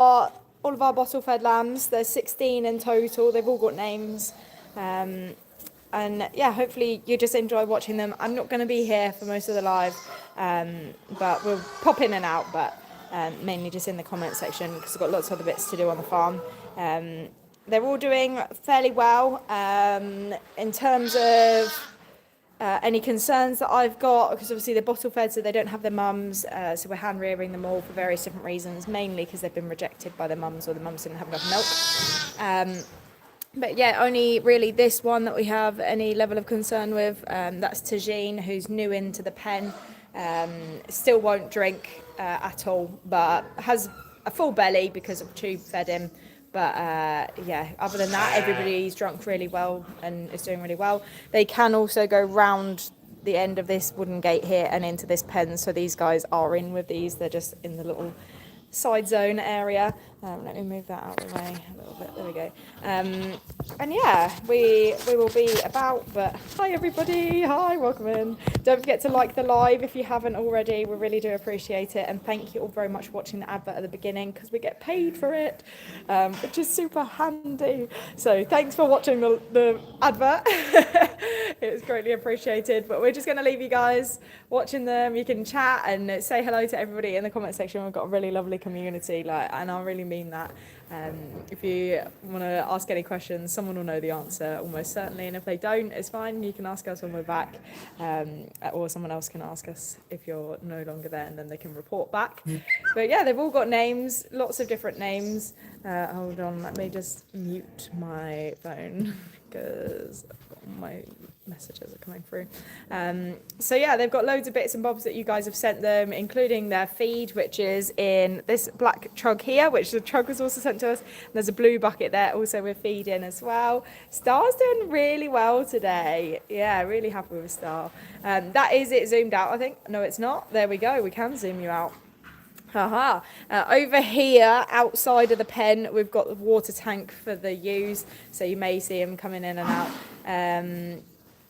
all of our bottle fed lambs. There's 16 in total. They've all got names. And yeah, hopefully you just enjoy watching them. I'm not going to be here for most of the live, but we'll pop in and out, but mainly just in the comment section because I've got lots of other bits to do on the farm. They're all doing fairly well. In terms of any concerns that I've got, because obviously they're bottle fed, so they don't have their mums, so we're hand rearing them all for various different reasons, mainly because they've been rejected by their mums or the mums didn't have enough milk. But yeah, only really this one that we have any level of concern with. That's Tene, who's new into the pen. Still won't drink at all, but has a full belly because of tube fed him. But yeah, other than that, everybody's drunk really well and is doing really well. They can also go round the end of this wooden gate here and into this pen. So these guys are in with these. They're just in the little side zone area. Let me move that out of the way a little bit. There we go. And yeah, we will be about. But hi everybody, hi, welcome in. Don't forget to like the live if you haven't already. We really do appreciate it, and thank you all very much for watching the advert at the beginning because we get paid for it, which is super handy. So thanks for watching the advert. It was greatly appreciated. But we're just going to leave you guys watching them. You can chat and say hello to everybody in the comment section. We've got a really lovely community, and I really mean that. If you want to ask any questions, someone will know the answer almost certainly, and if they don't, it's fine. You can ask us when we're back, or someone else can ask us if you're no longer there, and then they can report back. But yeah, they've all got names, lots of different names. Hold on, let me just mute my phone because my messages are coming through. So yeah, they've got loads of bits and bobs that you guys have sent them, including their feed, which is in this black trug here, which the trug was also sent to us. There's a blue bucket there also with feed in as well. Star's doing really well today. Yeah, really happy with Star. That is it zoomed out, I think. No, it's not. There we go. We can zoom you out. Haha. Over here, outside of the pen, we've got the water tank for the ewes, so you may see them coming in and out.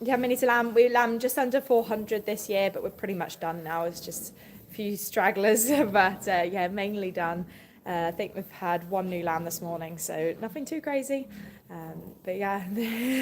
Yeah, many to lamb. We lamb just under 400 this year, but we're pretty much done now. It's just a few stragglers, but yeah, mainly done. I think we've had one new lamb this morning, so nothing too crazy. But yeah,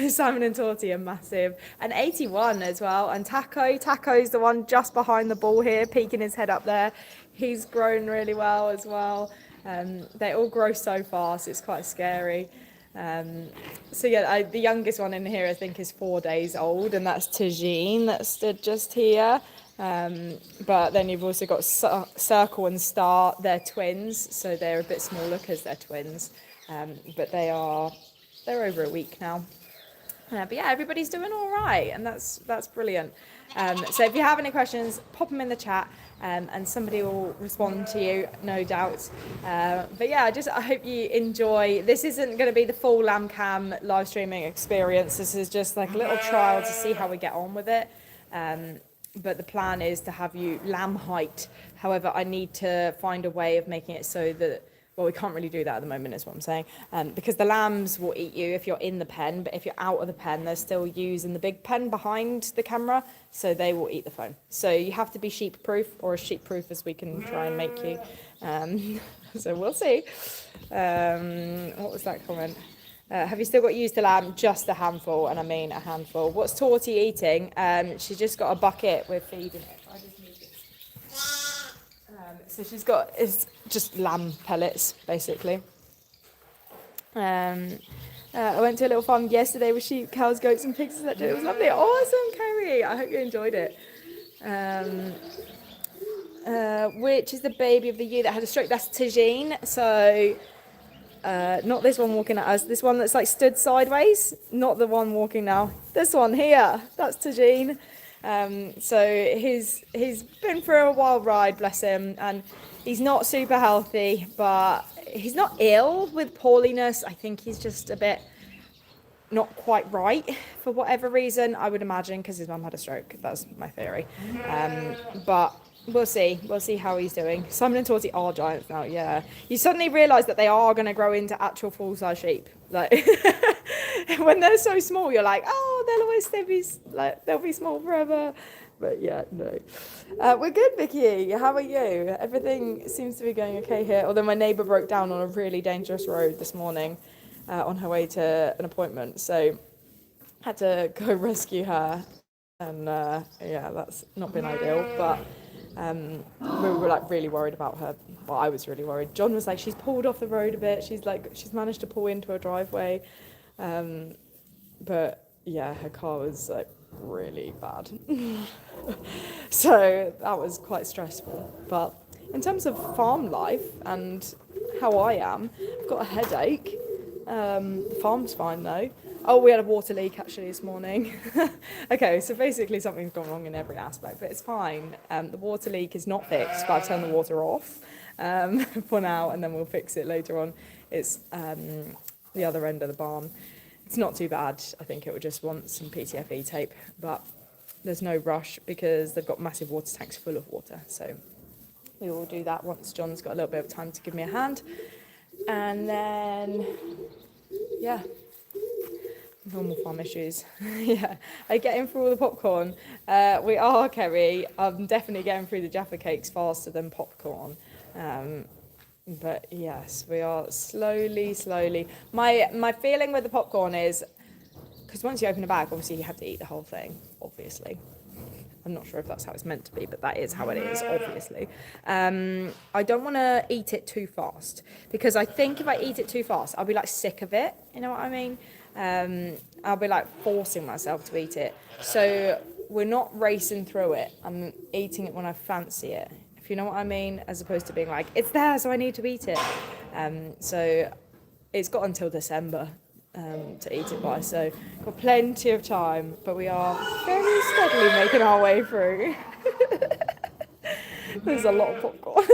Simon and Torty are massive. And 81 as well. And Taco's the one just behind the ball here, peeking his head up there. He's grown really well as well. They all grow so fast, it's quite scary. So yeah, the youngest one in here I think is 4 days old, and that's Tene that stood just here. But then you've also got Circle and Star, they're twins, so they're a bit smaller because they're twins. But they're over a week now. But yeah, everybody's doing all right, and that's brilliant. So if you have any questions, pop them in the chat, and somebody will respond to you, no doubt. But yeah, I hope you enjoy. This isn't going to be the full lamb cam live streaming experience. This is just like a little trial to see how we get on with it. But the plan is to have you lamb height. However, I need to find a way of making it so that, well, we can't really do that at the moment, is what I'm saying, because the lambs will eat you if you're in the pen, but if you're out of the pen, they're still using the big pen behind the camera, so they will eat the phone. So you have to be sheep-proof, or as sheep-proof as we can try and make you. So we'll see. What was that comment? Have you still got used to lamb? Just a handful, and I mean a handful. What's Torty eating? She's just got a bucket with feed in it. I just need this. So she's got, it's just lamb pellets, basically. I went to a little farm yesterday with sheep, cows, goats and pigs. It was lovely. Awesome, Carrie. I hope you enjoyed it. Which is the baby of the ewe that had a stroke? That's Tene. So not this one walking at us. This one that's like stood sideways. Not the one walking now. This one here. That's Tene. So he's been through a wild ride, bless him, and he's not super healthy, but he's not ill with poorliness. I think he's just a bit not quite right for whatever reason, I would imagine, because his mum had a stroke. That's my theory. But we'll see how he's doing. Simon and Torty are giants now. Yeah, you suddenly realise that they are going to grow into actual full-size sheep. Like when they're so small, you're like, oh, they'll be small forever. But yeah, no. We're good, Vicky. How are you? Everything seems to be going okay here. Although my neighbour broke down on a really dangerous road this morning on her way to an appointment. So had to go rescue her. And yeah, that's not been ideal. But we were like really worried about her. Well, I was really worried. John was like, she's pulled off the road a bit. She's managed to pull into a driveway. But yeah, her car was like really bad. So that was quite stressful. But in terms of farm life and how I am, I've got a headache. The farm's fine though. Oh, we had a water leak actually this morning. Okay, so basically something's gone wrong in every aspect, but it's fine. The water leak is not fixed, but I've turned the water off for now, and then we'll fix it later on. It's the other end of the barn. It's not too bad. I think it would just want some PTFE tape, but there's no rush because they've got massive water tanks full of water. So we will do that once John's got a little bit of time to give me a hand. And then, yeah, normal farm issues. Yeah, I get in through all the popcorn. We are, Kerry. I'm definitely getting through the Jaffa cakes faster than popcorn. But yes, we are slowly. My feeling with the popcorn is, because once you open a bag, obviously you have to eat the whole thing, obviously. I'm not sure if that's how it's meant to be, but that is how it is, obviously. I don't want to eat it too fast, because I think if I eat it too fast, I'll be like sick of it, you know what I mean? I'll be like forcing myself to eat it. So we're not racing through it. I'm eating it when I fancy it, if you know what I mean, as opposed to being like, it's there, so I need to eat it. So it's got until December to eat it by, so got plenty of time, but we are very steadily making our way through. There's a lot of popcorn.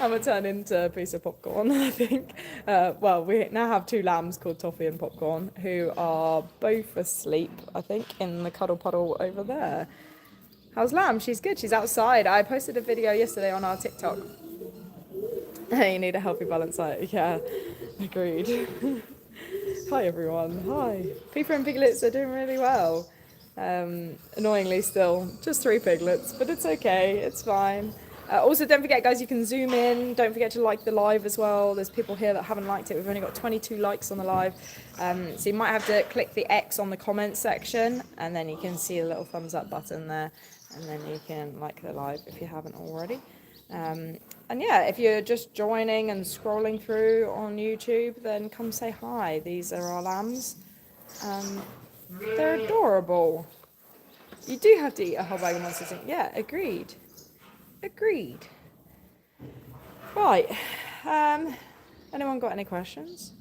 I'm gonna turn into a piece of popcorn, I think. Well, we now have two lambs called Toffee and Popcorn, who are both asleep, I think, in the cuddle puddle over there. How's Lamb? She's good. She's outside. I posted a video yesterday on our TikTok. You need a healthy balance diet. Yeah, agreed. Hi everyone. Hi. Peeper and Piglets are doing really well. Annoyingly still, just 3 piglets, but it's okay. It's fine. Also, don't forget, guys, you can zoom in. Don't forget to like the live as well. There's people here that haven't liked it. We've only got 22 likes on the live. So you might have to click the X on the comments section, and then you can see the little thumbs up button there, and then you can like the live if you haven't already. And yeah, if you're just joining and scrolling through on YouTube, then come say hi. These are our lambs. They're adorable. You do have to eat a whole bag of monsters. Yeah, agreed. Agreed. Right. Anyone got any questions?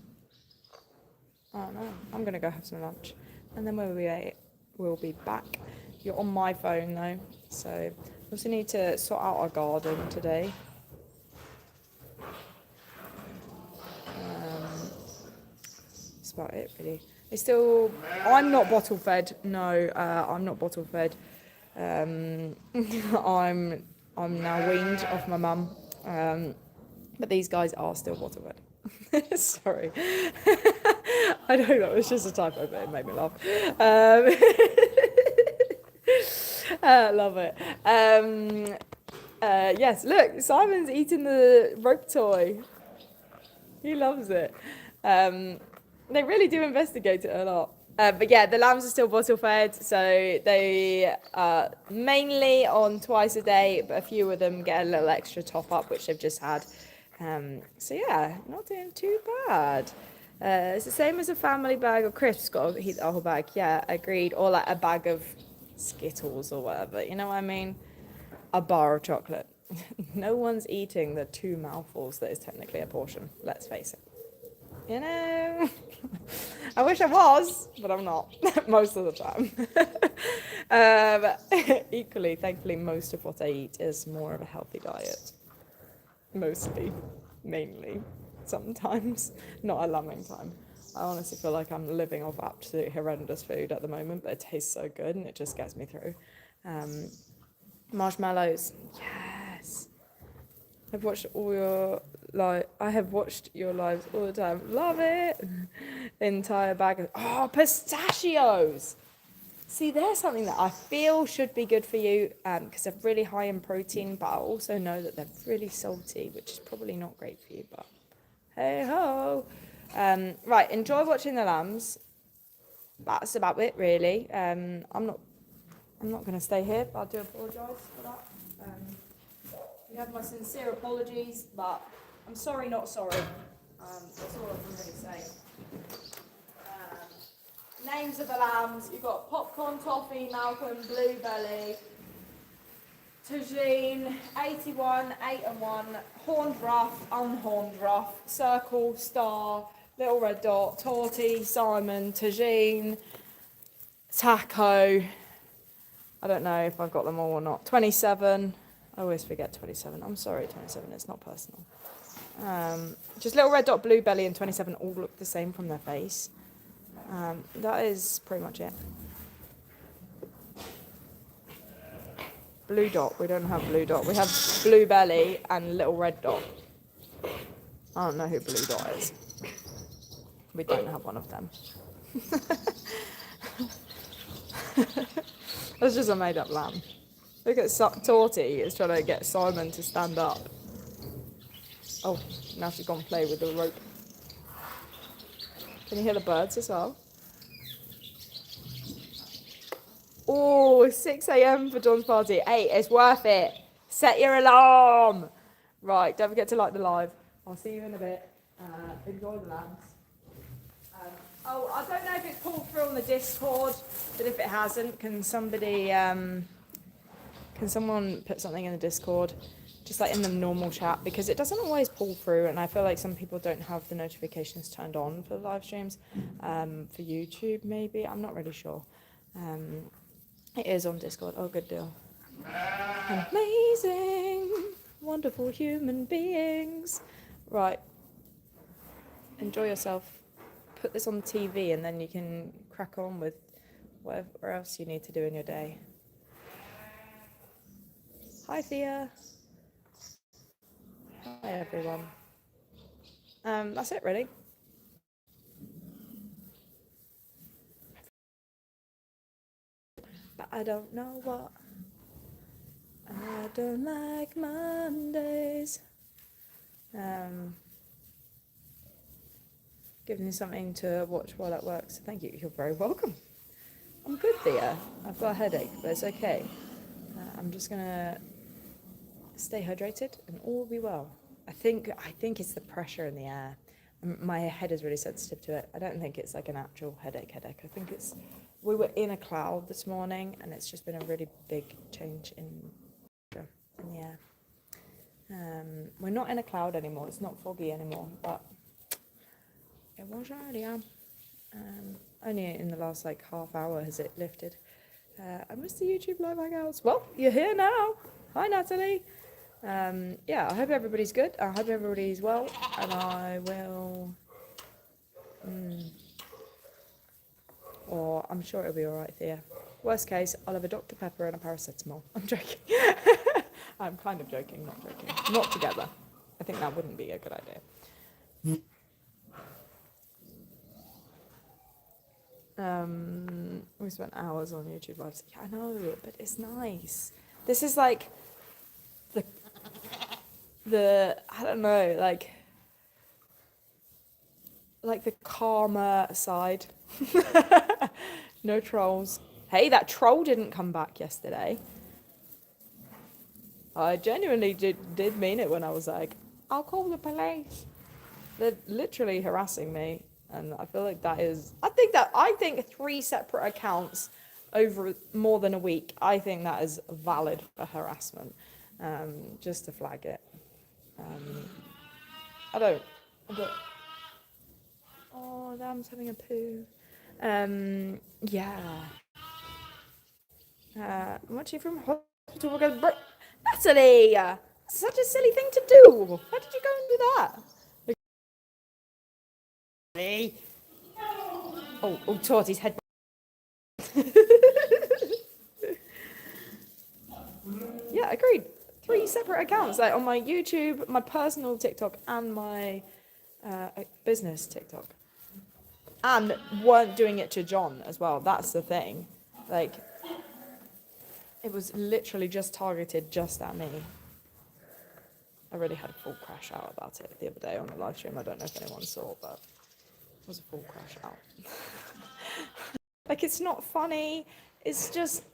Oh no, I'm gonna go have some lunch, and then we'll be back. You're on my phone though, so we also need to sort out our garden today. That's about it really. I'm not bottle fed. No, I'm not bottle fed. I'm now weaned off my mum, but these guys are still bottle fed. Sorry. I know that was just a typo, but it made me laugh. Love it. Yes, look, Simon's eating the rope toy. He loves it. They really do investigate it a lot. But yeah, the lambs are still bottle fed, so they are mainly on twice a day, but a few of them get a little extra top up, which they've just had. So yeah, not doing too bad. It's the same as a family bag of crisps, got to eat the whole bag. Yeah, agreed. Or like a bag of Skittles or whatever, you know what I mean? A bar of chocolate. No one's eating the 2 mouthfuls that is technically a portion, let's face it. You know, I wish I was, but I'm not most of the time. Equally, thankfully, most of what I eat is more of a healthy diet. Mostly, mainly, sometimes, not a lambing time. I honestly feel like I'm living off absolute horrendous food at the moment, but it tastes so good and it just gets me through. Marshmallows, yes. I have watched your lives all the time. Love it. Entire bag of pistachios. See, there's something that I feel should be good for you because they're really high in protein, but I also know that they're really salty, which is probably not great for you, but hey ho. Right, enjoy watching the lambs. That's about it, really. I'm not going to stay here, but I do apologise for that. You have my sincere apologies, but I'm sorry, not sorry. That's all I can really say. Names of the lambs, you've got Popcorn, Toffee, Malcolm, Bluebelly, Tagine, 81, 8 and 1, Horned Ruff, Unhorned Ruff, Circle, Star, Little Red Dot, Torty, Simon, Tagine, Taco. I don't know if I've got them all or not. 27. I always forget 27. I'm sorry, 27. It's not personal. Just Little Red Dot, Bluebelly, and 27 all look the same from their face. That is pretty much it. Blue Dot. We don't have Blue Dot. We have Bluebelly and Little Red Dot. I don't know who Blue Dot is. We don't have one of them. That's just a made-up lamb. Look at Torty is trying to get Simon to stand up. Oh, now she's gone play with the rope. Can you hear the birds as well? Oh, 6 a.m. for John's party. 8, it's worth it. Set your alarm. Right, don't forget to like the live. I'll see you in a bit. Enjoy the lambs. I don't know if it's pulled through on the Discord, but if it hasn't, can someone put something in the Discord? Just like in the normal chat, because it doesn't always pull through, and I feel like some people don't have the notifications turned on for the live streams. For YouTube, maybe. I'm not really sure. It is on Discord. Oh, good deal. Amazing, wonderful human beings. Right. Enjoy yourself. Put this on TV, and then you can crack on with whatever else you need to do in your day. Hi, Thea. Hi, everyone. That's it, really. But I don't know what. I don't like Mondays. Giving you something to watch while at work. So thank you. You're very welcome. I'm good, Thea. I've got a headache, but it's okay. I'm just gonna stay hydrated, and all will be well. I think it's the pressure in the air. My head is really sensitive to it. I don't think it's like an actual headache. I think we were in a cloud this morning, and it's just been a really big change in the air. We're not in a cloud anymore. It's not foggy anymore, but it was earlier. Only in the last like half hour has it lifted. I missed the YouTube live hangouts. Well, you're here now. Hi, Natalie. Yeah, I hope everybody's good. I hope everybody's well, and I will. Or I'm sure it'll be all right, Thea. Worst case, I'll have a Dr. Pepper and a paracetamol. I'm joking. I'm kind of joking, not joking. Not together. I think that wouldn't be a good idea. We spent hours on YouTube lives. Yeah, I know, but it's nice. This is like the I don't know, like the calmer side. No trolls. Hey, that troll didn't come back yesterday. I genuinely did mean it when I was like, I'll call the police. They're literally harassing me, and I feel like that is. I think 3 separate accounts over more than a week. I think that is valid for harassment. Just to flag it. I don't. Oh, Lamb's having a poo. Yeah. I'm watching from hospital because Natalie, that's such a silly thing to do. Why did you go and do that? Oh, Torty's head. Yeah, agreed. 3 separate accounts, like on my YouTube, my personal TikTok, and my business TikTok. And weren't doing it to John as well. That's the thing. Like, it was literally just targeted just at me. I really had a full crash out about it the other day on the live stream. I don't know if anyone saw, but it was a full crash out. Like, it's not funny. It's just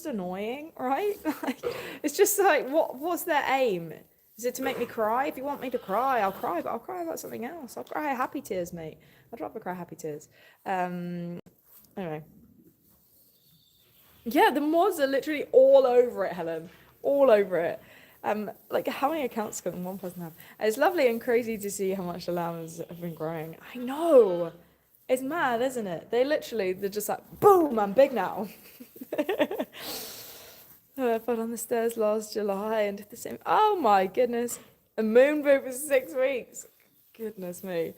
annoying, right? Like, it's just like, what's their aim? Is it to make me cry? If you want me to cry, I'll cry, but I'll cry about something else. I'll cry happy tears, mate. I'd rather cry happy tears. Anyway. Yeah, the mods are literally all over it, Helen. All over it. Like, how many accounts can one person have? It's lovely and crazy to see how much the lambs have been growing. I know. It's mad, isn't it? They're just like, boom, I'm big now. I fell on the stairs last July and did the same. Oh my goodness. A moon boot for 6 weeks. Goodness me.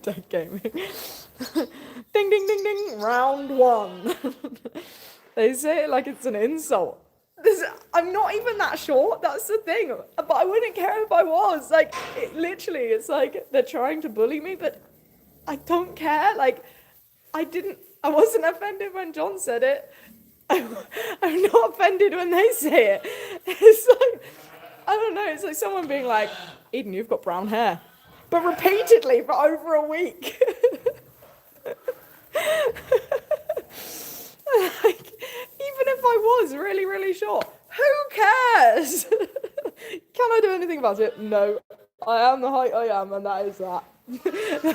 Dead gaming. Ding, ding, ding, ding. Round 1. They say it like it's an insult. I'm not even that short. That's the thing. But I wouldn't care if I was. Like, it's like they're trying to bully me, but I don't care. Like, I wasn't offended when John said it. I'm not offended when they say it. It's like, I don't know. It's like someone being like, Eden, you've got brown hair. But repeatedly for over a week. Like, even if I was really, really short, who cares? Can I do anything about it? No. I am the height I am, and that is that.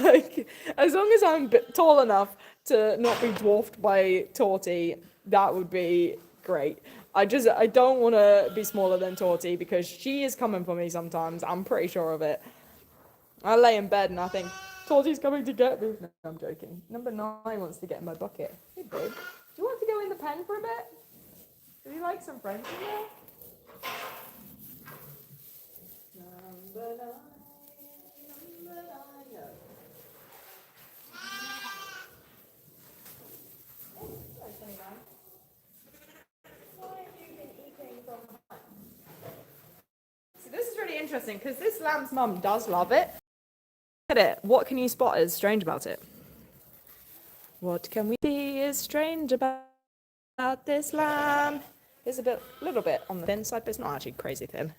Like, as long as I'm tall enough to not be dwarfed by Torty, that would be great. I don't want to be smaller than Torty because she is coming for me sometimes. I'm pretty sure of it. I lay in bed and I think, Torty's coming to get me. No, I'm joking. Number 9 wants to get in my bucket. Hey, babe. Do you want to go in the pen for a bit? Would you like some friends in there? Number 9. So this is really interesting because this lamb's mum does love it. Look at it. What can you spot as strange about it? What can we see is strange about this lamb? It's a little bit on the thin side, but it's not actually crazy thin.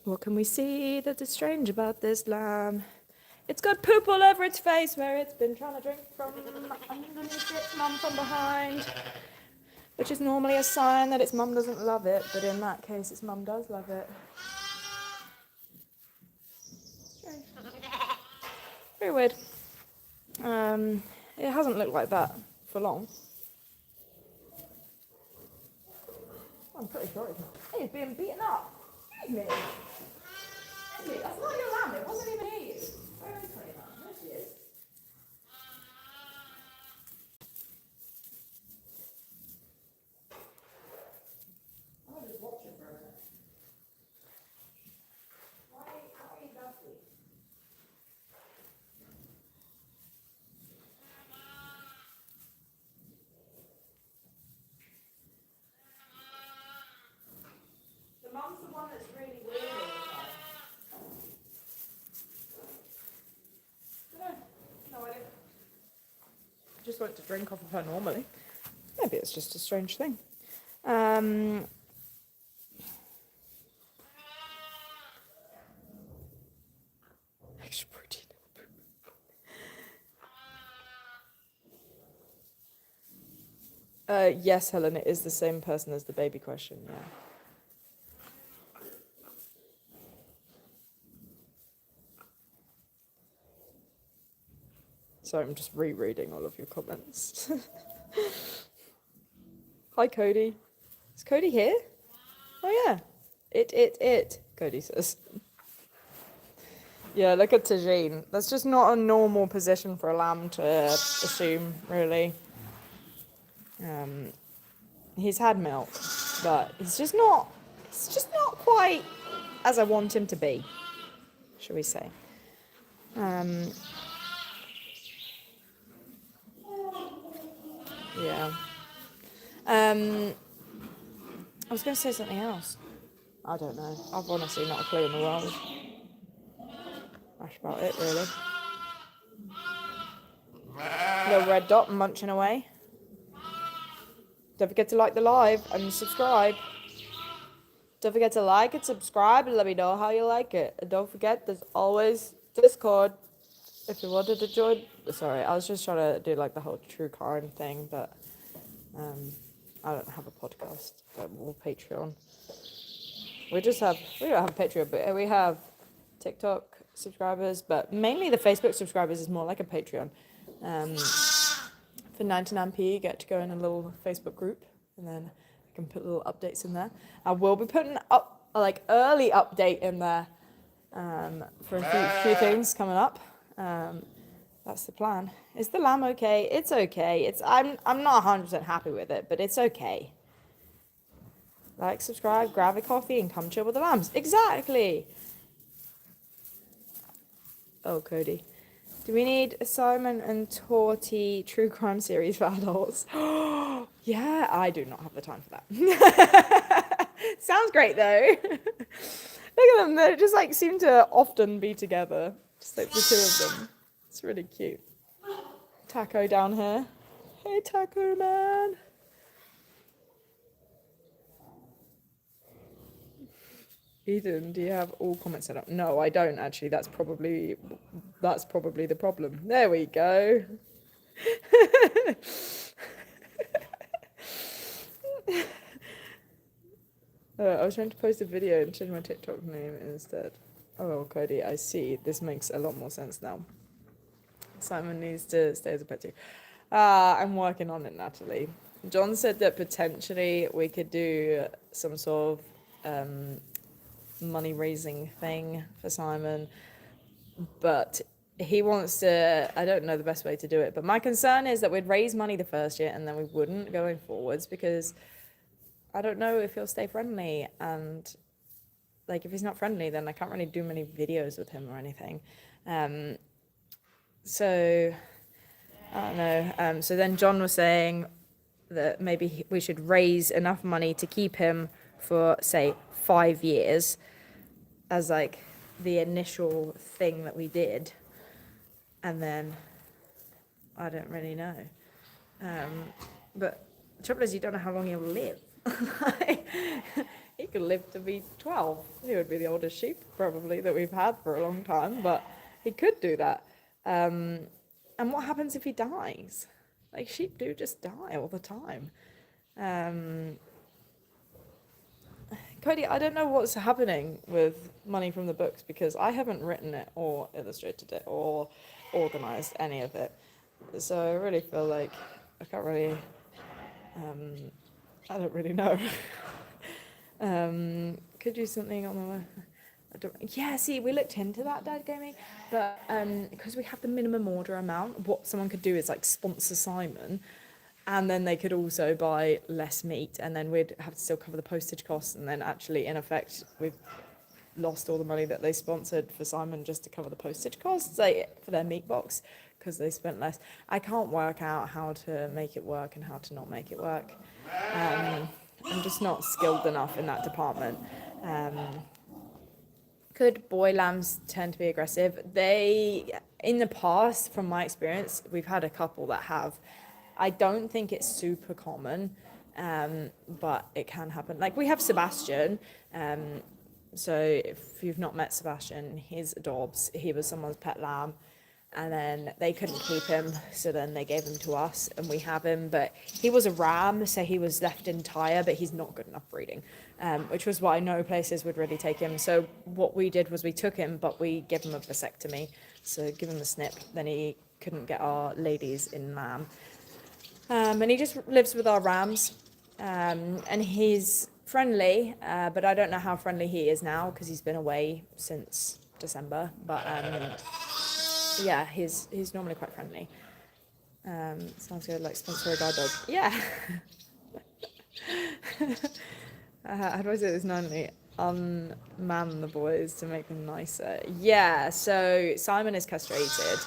What can we see that is strange about this lamb? It's got poop all over its face where it's been trying to drink from underneath its mum from behind, which is normally a sign that its mum doesn't love it, but in that case, its mum does love it. Strange. Very weird. It hasn't looked like that for long. I'm pretty sure it's not. Hey, it's being beaten up. Excuse me. Hey, that's not your lamb. It wasn't even near you. Where is Honey Lamb? There she is. I'm just watching for a minute. Why are you dusty? The mum's the one that's really weird all the time. No idea. I just want to drink off of her normally. Maybe it's just a strange thing. Extra protein. Yes, Helen, it is the same person as the baby question, yeah. Sorry, I'm just rereading all of your comments. Hi, Cody. Is Cody here? Oh, yeah. It, Cody says. Yeah, look at Tajine. That's just not a normal position for a lamb to assume, really. He's had milk, but it's just not quite as I want him to be, shall we say. Yeah. I was going to say something else. I don't know. I've honestly not a clue in the world. That's about it, really. Little red dot munching away. Don't forget to like the live and subscribe. Don't forget to like and subscribe and let me know how you like it. And don't forget, there's always Discord if you wanted to join. Sorry, I was just trying to do like the whole true crime thing, but I don't have a podcast, but we'll Patreon. We don't have Patreon, but we have TikTok subscribers, but mainly the Facebook subscribers is more like a Patreon. For 99p, you get to go in a little Facebook group, and then I can put little updates in there. I will be putting up a like early update in there for a few things coming up. That's the plan. Is the lamb okay? It's okay. I'm not 100% happy with it, but it's okay. Like, subscribe, grab a coffee, and come chill with the lambs. Exactly. Oh, Cody. Do we need a Simon and Torty true crime series for adults? Yeah, I do not have the time for that. Sounds great, though. Look at them. They just, like, seem to often be together. Just, like, the two of them. It's really cute. Taco down here. Hey, Taco man. Eden, do you have all comments set up? No, I don't actually. That's probably the problem. There we go. I was trying to post a video and change my TikTok name instead. Oh, Cody, I see. This makes a lot more sense now. Simon needs to stay as a pet too. I'm working on it, Natalie. John said that potentially we could do some sort of money raising thing for Simon, but he wants to, I don't know the best way to do it, but my concern is that we'd raise money the first year and then we wouldn't going forwards, because I don't know if he'll stay friendly, and like if he's not friendly then I can't really do many videos with him or anything. So I don't know. So then John was saying that maybe we should raise enough money to keep him for, say, 5 years as like the initial thing that we did, and then I don't really know. But the trouble is, you don't know how long he'll live. He could live to be 12. He would be the oldest sheep probably that we've had for a long time, but he could do that. And what happens if he dies? Like, sheep do just die all the time. Cody, I don't know what's happening with money from the books, because I haven't written it or illustrated it or organised any of it. So I really feel like I can't really, I don't really know. Could do something on the, yeah, see, we looked into that, Dad Gaming, but because we have the minimum order amount, what someone could do is like sponsor Simon, and then they could also buy less meat, and then we'd have to still cover the postage costs, and then actually, in effect, we've lost all the money that they sponsored for Simon just to cover the postage costs, like, for their meat box, because they spent less. I can't work out how to make it work and how to not make it work. I'm just not skilled enough in that department. Could boy lambs tend to be aggressive? They, in the past, from my experience, we've had a couple that have. I don't think it's super common, but it can happen. Like, we have Sebastian. So if you've not met Sebastian, he's adorbs. He was someone's pet lamb, and then they couldn't keep him, so then they gave him to us, and we have him. But he was a ram, so he was left entire, but he's not good enough breeding, which was why no places would really take him. So what we did was we took him, but we gave him a vasectomy, so give him a snip. Then he couldn't get our ladies in lamb. And he just lives with our rams, and he's friendly, but I don't know how friendly he is now because he's been away since December. But yeah, he's normally quite friendly. Sounds good, like sponsor a guard dog. Yeah. How do I say this nicely? Unman the boys to make them nicer. Yeah. So Simon is castrated.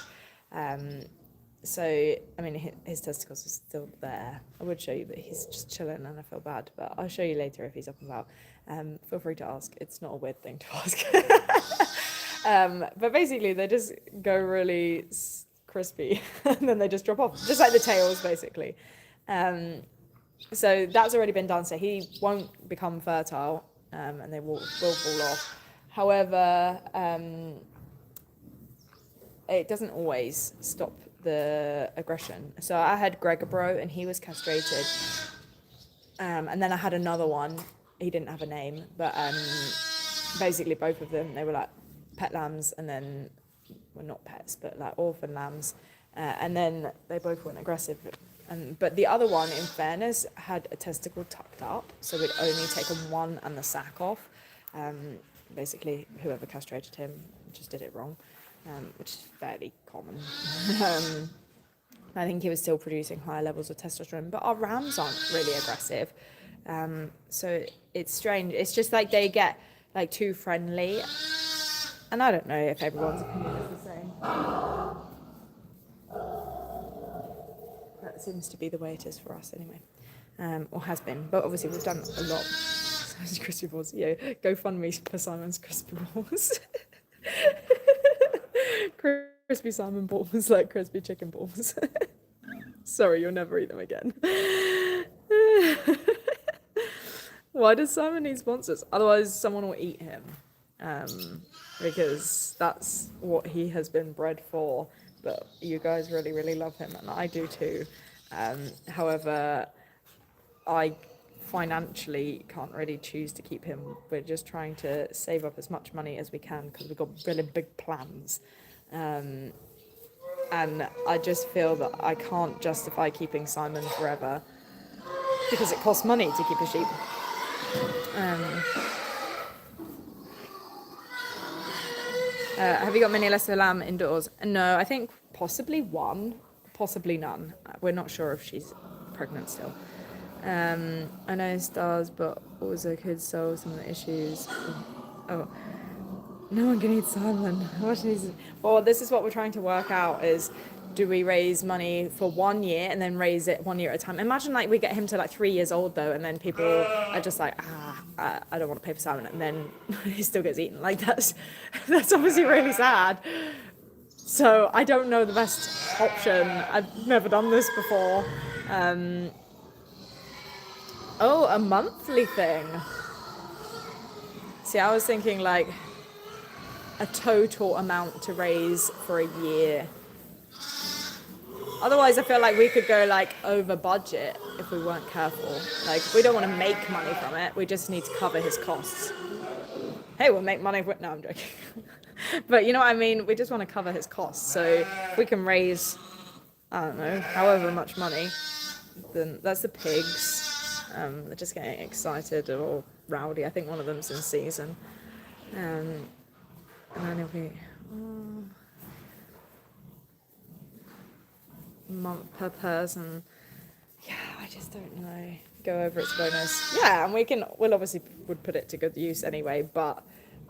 So, I mean, his testicles are still there. I would show you, but he's just chilling and I feel bad. But I'll show you later if he's up and about. Feel free to ask. It's not a weird thing to ask. But basically, they just go really crispy, and then they just drop off, just like the tails, basically. So that's already been done, so he won't become fertile, and they will fall off. However, it doesn't always stop the aggression. So I had Gregabro, and he was castrated, and then I had another one. He didn't have a name, but basically both of them, they were like pet lambs, and then, well, not pets, but like orphan lambs, and then they both went aggressive. But the other one, in fairness, had a testicle tucked up, so we'd only taken one and the sack off. Basically, whoever castrated him just did it wrong, which is fairly common. I think he was still producing higher levels of testosterone, but our rams aren't really aggressive. So it's strange. It's just like they get like too friendly, and I don't know if everyone's opinion is the same. That seems to be the way it is for us anyway, or has been. But obviously we've done a lot. Simon's crispy balls. Yeah, GoFundMe for Simon's crispy balls. Crispy salmon balls like crispy chicken balls. Sorry, you'll never eat them again. Why does Simon need sponsors? Otherwise, someone will eat him. Because that's what he has been bred for. But you guys really, really love him, and I do too. However, I financially can't really choose to keep him. We're just trying to save up as much money as we can because we've got really big plans. And I just feel that I can't justify keeping Simon forever because it costs money to keep a sheep. Have you got many less of a lamb indoors? No, I think possibly one, possibly none. We're not sure if she's pregnant still. I know stars, but also could solve some of the issues. Oh, no one can eat salmon. Well, this is what we're trying to work out is, do we raise money for 1 year and then raise it 1 year at a time? Imagine like we get him to like 3 years old though, and then people are just like, I don't want to pay for salmon, and then he still gets eaten. Like that's obviously really sad. So I don't know the best option. I've never done this before. Oh, a monthly thing. See, I was thinking like a total amount to raise for a year. Otherwise, I feel like we could go like over budget if we weren't careful. Like, we don't want to make money from it. We just need to cover his costs. Hey, we'll make money. No, I'm joking. But you know what I mean? We just want to cover his costs. So if we can raise, I don't know, however much money, then that's the pigs. They're just getting excited or rowdy. I think one of them's in season. And then it'll be month per person. Yeah, I just don't know. Go over its bonus. Yeah, and we'll obviously would put it to good use anyway, but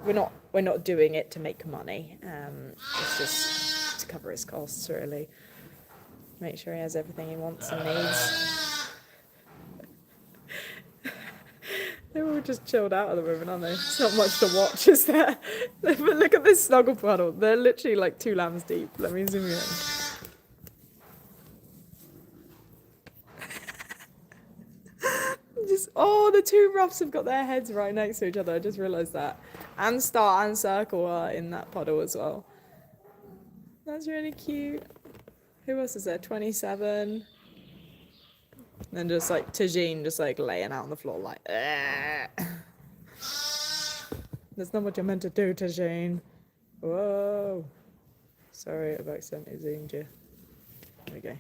we're not doing it to make money. It's just to cover his costs, really. Make sure he has everything he wants and needs. They're all just chilled out at the moment, aren't they? It's not much to watch, is there? But look at this Snuggle puddle. They're literally like 2 lambs deep. Let me zoom in. The 2 roughs have got their heads right next to each other. I just realised that. And Star and Circle are in that puddle as well. That's really cute. Who else is there? 27. And then just like Tene just like laying out on the floor like, That's not what you're meant to do, Tene. Whoa. Sorry, I've accidentally zoomed you. There we go.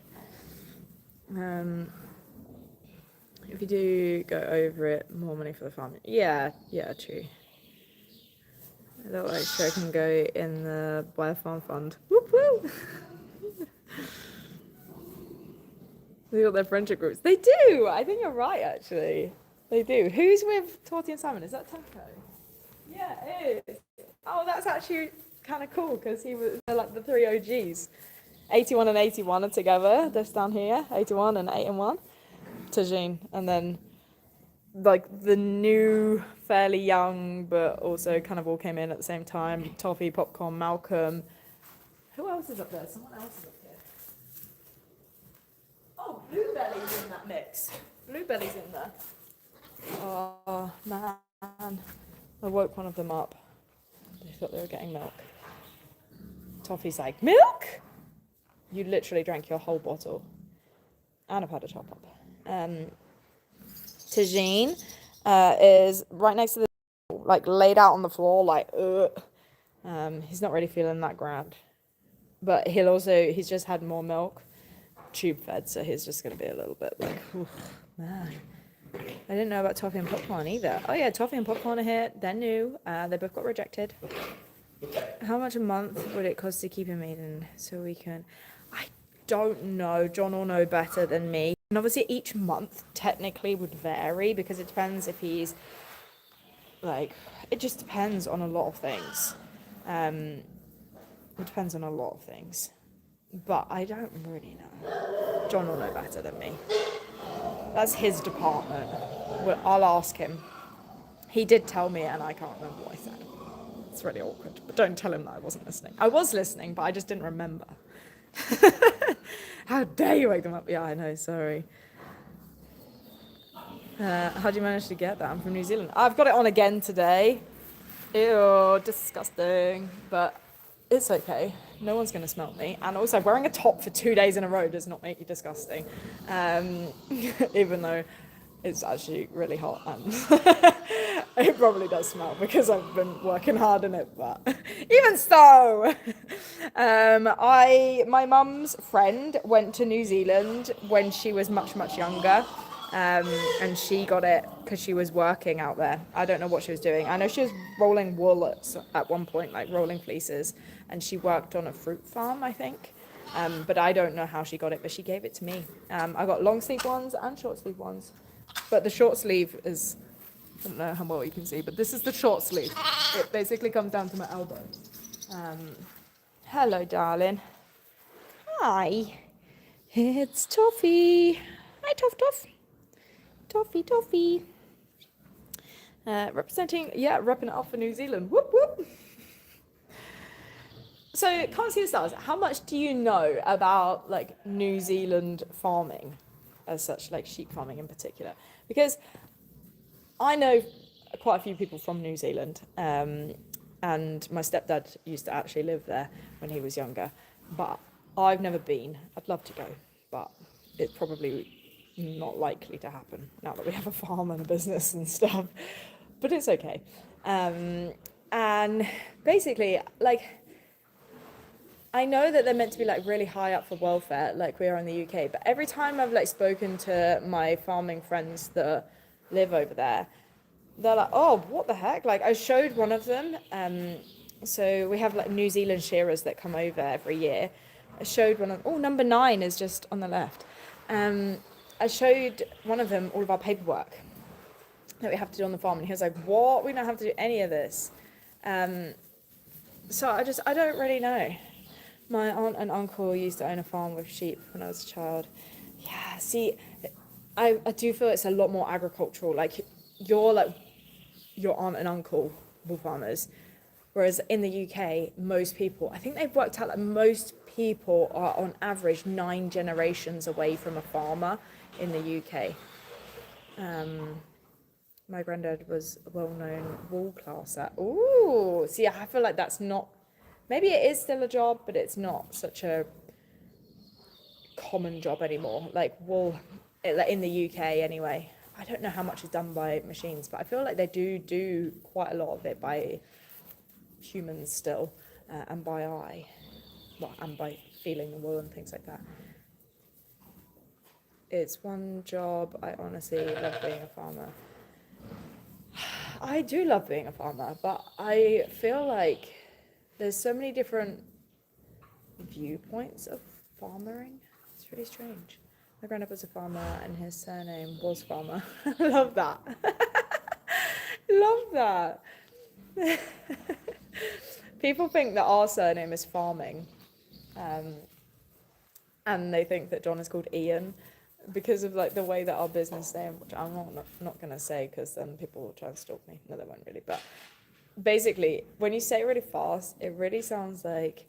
If you do go over it, more money for the farm. Yeah, true. A little extra can go in the Biofarm Fund. Whoop whoop! They got their friendship groups. They do! I think you're right, actually. They do. Who's with Torty and Simon? Is that Taco? Yeah, it is. Oh, that's actually kind of cool, because they're like the 3 OGs. 81 and 81 are together. They're down here. 81 and 8 and 1. Tene, and then like the new, fairly young, but also kind of all came in at the same time. Toffee, Popcorn, Malcolm. Who else is up there? Someone else is up here. Oh, Bluebelly's in that mix. Bluebelly's in there. Oh, man. I woke one of them up. They thought they were getting milk. Toffee's like, milk? You literally drank your whole bottle. And I've had a top up. Tagine is right next to the, like, laid out on the floor, like, he's not really feeling that grand. But he's just had more milk, tube fed, so he's just going to be a little bit like, man. I didn't know about toffee and popcorn either. Oh yeah, toffee and popcorn are here. They're new. They both got rejected. How much a month would it cost to keep him eaten so we can... I don't know. John will know better than me. And obviously each month technically would vary because it depends if he's like, it just depends on a lot of things. It depends on a lot of things. But I don't really know. John will know better than me. That's his department. Well, I'll ask him. He did tell me and I can't remember what I said. It's really awkward. But don't tell him that I wasn't listening. I was listening, but I just didn't remember. How dare you wake them up? Yeah, I know, sorry. How do you manage to get that? I'm from New Zealand. I've got it on again today. Ew, disgusting. But it's okay. No one's going to smell me. And also, wearing a top for 2 days in a row does not make you disgusting. Even though it's actually really hot. And it probably does smell because I've been working hard in it. But even so, my mum's friend went to New Zealand when she was much, much younger. And she got it because she was working out there. I don't know what she was doing. I know she was rolling wool at one point, like rolling fleeces, and she worked on a fruit farm, I think. But I don't know how she got it, but she gave it to me. I got long sleeve ones and short sleeve ones. But the short sleeve is, I don't know how well you can see, but this is the short sleeve. It basically comes down to my elbow. Hello, darling. Hi. It's Toffee. Hi, Toff. Toffee. Representing, repping it up for New Zealand. Whoop, whoop. So, can't see the stars. How much do you know about, like, New Zealand farming as such, like sheep farming in particular? Because I know quite a few people from New Zealand, and my stepdad used to actually live there when he was younger, but I've never been. I'd love to go, but it's probably not likely to happen now that we have a farm and a business and stuff, but it's okay. And basically, like, I know that they're meant to be like really high up for welfare, like we are in the UK, but every time I've like spoken to my farming friends that live over there, they're like, oh, what the heck? Like, I showed one of them, so we have like New Zealand shearers that come over every year. I showed one of, number 9 is just on the left. I showed one of them all of our paperwork that we have to do on the farm, and he was like, what? We don't have to do any of this. So I don't really know. My aunt and uncle used to own a farm with sheep when I was a child. Yeah, see, I do feel it's a lot more agricultural. Like, your aunt and uncle were farmers, whereas in the UK, most people, I think they've worked out that most people are on average 9 generations away from a farmer in the UK. My granddad was a well-known wool classer. Ooh, see, I feel like that's not, maybe it is still a job, but it's not such a common job anymore. Like wool, in the UK anyway. I don't know how much is done by machines, but I feel like they do quite a lot of it by humans still, and by eye. Well, and by feeling the wool and things like that. It's one job. I honestly love being a farmer. I do love being a farmer, but I feel like there's so many different viewpoints of farmering. It's really strange. My granddad was a farmer and his surname was Farmer. Love that. Love that. People think that our surname is Farming, and they think that John is called Ian because of like the way that our business name, which I'm not going to say because then people will try and stalk me. No, they won't really. But basically, when you say it really fast, it really sounds like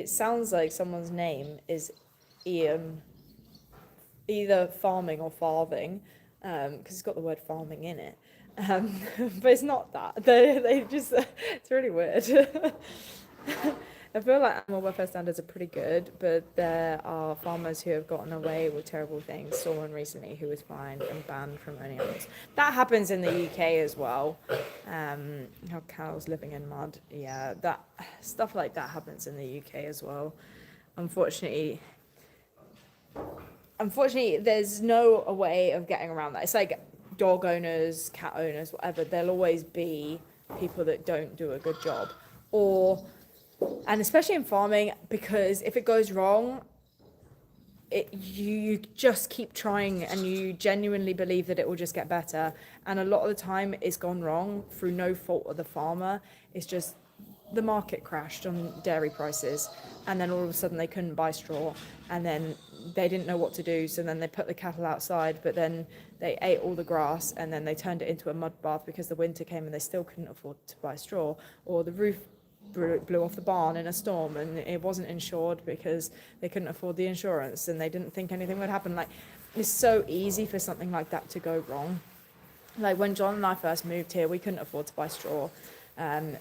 someone's name is Ian either farming or farthing, because it's got the word farming in it. But it's not that. They just, it's really weird. I feel like animal welfare standards are pretty good, but there are farmers who have gotten away with terrible things. Saw one recently who was fined and banned from owning animals. That happens in the UK as well. How cows living in mud. Yeah, that stuff like that happens in the UK as well. Unfortunately, there's no way of getting around that. It's like dog owners, cat owners, whatever. There'll always be people that don't do a good job, and especially in farming, because if it goes wrong, you just keep trying and you genuinely believe that it will just get better. And a lot of the time it's gone wrong through no fault of the farmer. It's just the market crashed on dairy prices, and then all of a sudden they couldn't buy straw, and then they didn't know what to do, so then they put the cattle outside, but then they ate all the grass, and then they turned it into a mud bath because the winter came and they still couldn't afford to buy straw, or the roof blew off the barn in a storm and it wasn't insured because they couldn't afford the insurance and they didn't think anything would happen. Like, it's so easy for something like that to go wrong. Like when John and I first moved here, we couldn't afford to buy straw,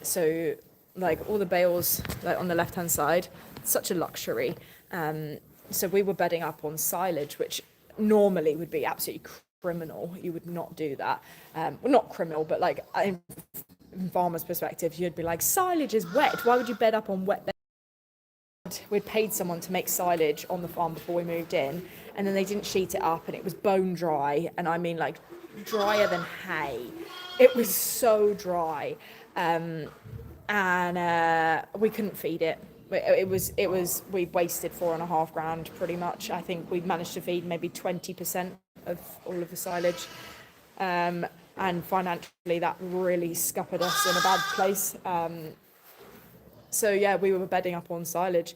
so like all the bales like on the left hand side, such a luxury, so we were bedding up on silage, which normally would be absolutely criminal. You would not do that. Well, not criminal, but like in farmers' perspective, you'd be like, silage is wet, why would you bed up on wet bed? We'd paid someone to make silage on the farm before we moved in, and then they didn't sheet it up and it was bone dry, and I mean like drier than hay. It was so dry, and we couldn't feed it. We wasted $4,500 pretty much. I think we managed to feed maybe 20% of all of the silage, and financially that really scuppered us in a bad place. So yeah, we were bedding up on silage,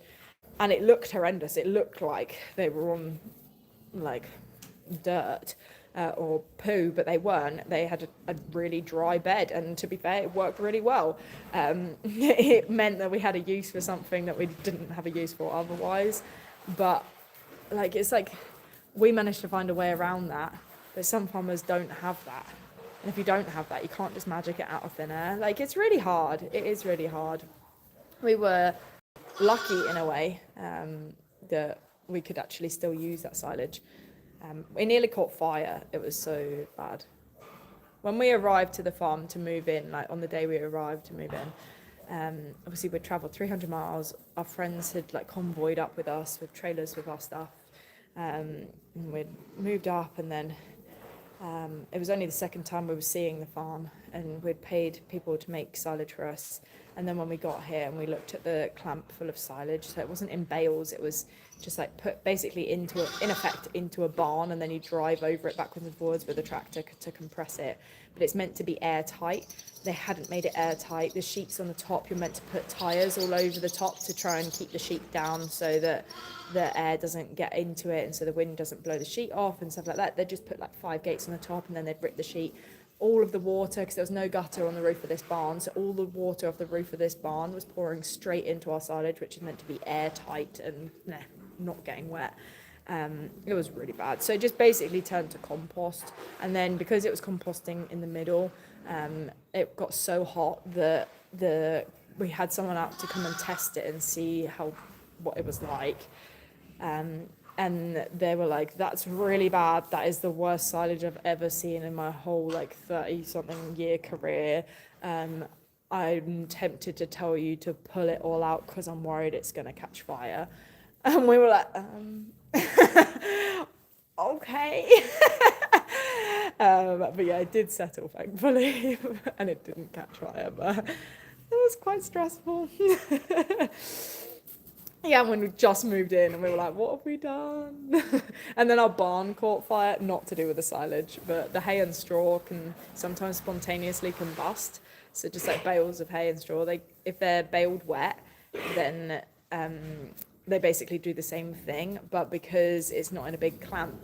and it looked horrendous. It looked like they were on like dirt or poo, but they weren't. They had a really dry bed, and to be fair, it worked really well. It meant that we had a use for something that we didn't have a use for otherwise. But like, it's like we managed to find a way around that, but some farmers don't have that. And if you don't have that, you can't just magic it out of thin air. Like, it's really hard. It is really hard. We were lucky in a way that we could actually still use that silage. We nearly caught fire. It was so bad. When we arrived to the farm to move in, like on the day we arrived to move in, obviously we'd travelled 300 miles. Our friends had like convoyed up with us with trailers with our stuff. And we'd moved up, and then it was only the second time we were seeing the farm, and we'd paid people to make silage for us. And then when we got here and we looked at the clamp full of silage, so it wasn't in bales, it was just like put basically into a barn, and then you drive over it backwards and forwards with a tractor to compress it. But it's meant to be airtight. They hadn't made it airtight. The sheets on the top, you're meant to put tyres all over the top to try and keep the sheet down so that the air doesn't get into it and so the wind doesn't blow the sheet off and stuff like that. They just put like 5 gates on the top, and then they'd rip the sheet. All of the water, because there was no gutter on the roof of this barn, so all the water off the roof of this barn was pouring straight into our silage, which is meant to be airtight and not getting wet. It was really bad. So it just basically turned to compost, and then because it was composting in the middle, it got so hot that we had someone out to come and test it and see what it was like. And they were like, that's really bad. That is the worst silage I've ever seen in my whole like 30-something year career. I'm tempted to tell you to pull it all out because I'm worried it's going to catch fire. And we were like, okay. But yeah, it did settle, thankfully, and it didn't catch fire, but it was quite stressful. Yeah, when we just moved in and we were like, what have we done? And then our barn caught fire, not to do with the silage, but the hay and straw can sometimes spontaneously combust. So just like bales of hay and straw, if they're baled wet, then they basically do the same thing, but because it's not in a big clamp,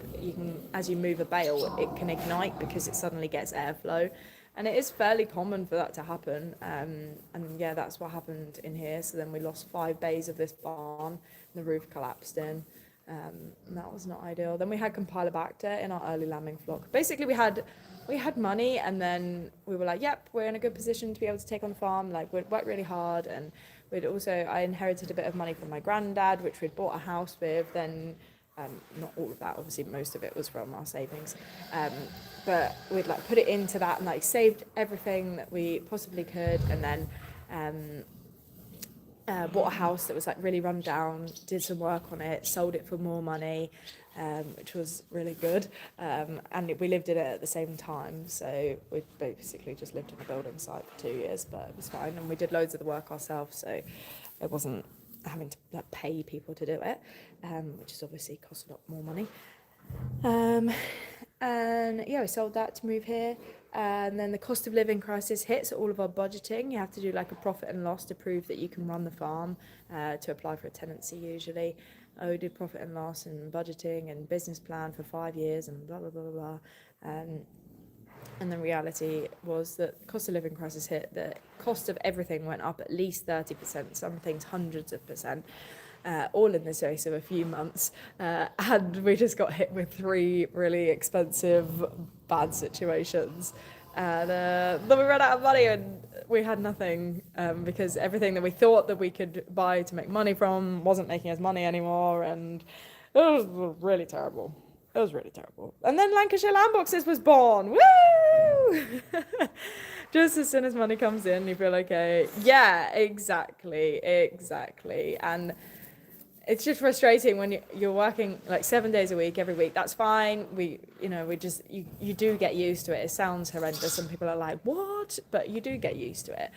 as you move a bale, it can ignite because it suddenly gets airflow. And it is fairly common for that to happen. And yeah, that's what happened in here. So then we lost 5 bays of this barn, and the roof collapsed in. And that was not ideal. Then we had Campylobacter in our early lambing flock. Basically, we had money, and then we were like, yep, we're in a good position to be able to take on the farm. Like, we'd worked really hard, and I inherited a bit of money from my granddad, which we'd bought a house with. Then, not all of that, obviously, most of it was from our savings. But we'd like put it into that and like saved everything that we possibly could, and then bought a house that was like really run down, did some work on it, sold it for more money, which was really good. And we lived in it at the same time, so we basically just lived in a building site for 2 years, but it was fine. And we did loads of the work ourselves, so it wasn't having to like pay people to do it, which has obviously cost a lot more money. And yeah, we sold that to move here. And then the cost of living crisis hit, so all of our budgeting, you have to do like a profit and loss to prove that you can run the farm, to apply for a tenancy usually. We did profit and loss and budgeting and business plan for 5 years and blah, blah, blah, blah, blah. And the reality was that the cost of living crisis hit, the cost of everything went up at least 30%, some things hundreds of percent. All in the space of a few months, and we just got hit with 3 really expensive, bad situations, and then we ran out of money and we had nothing, because everything that we thought that we could buy to make money from wasn't making us money anymore, and it was really terrible. It was really terrible. And then Lancashire Lamb Boxes was born. Woo! Just as soon as money comes in, you feel okay. Yeah, exactly. And it's just frustrating when you're working like 7 days a week, every week. That's fine. You do get used to it. It sounds horrendous. Some people are like, what? But you do get used to it.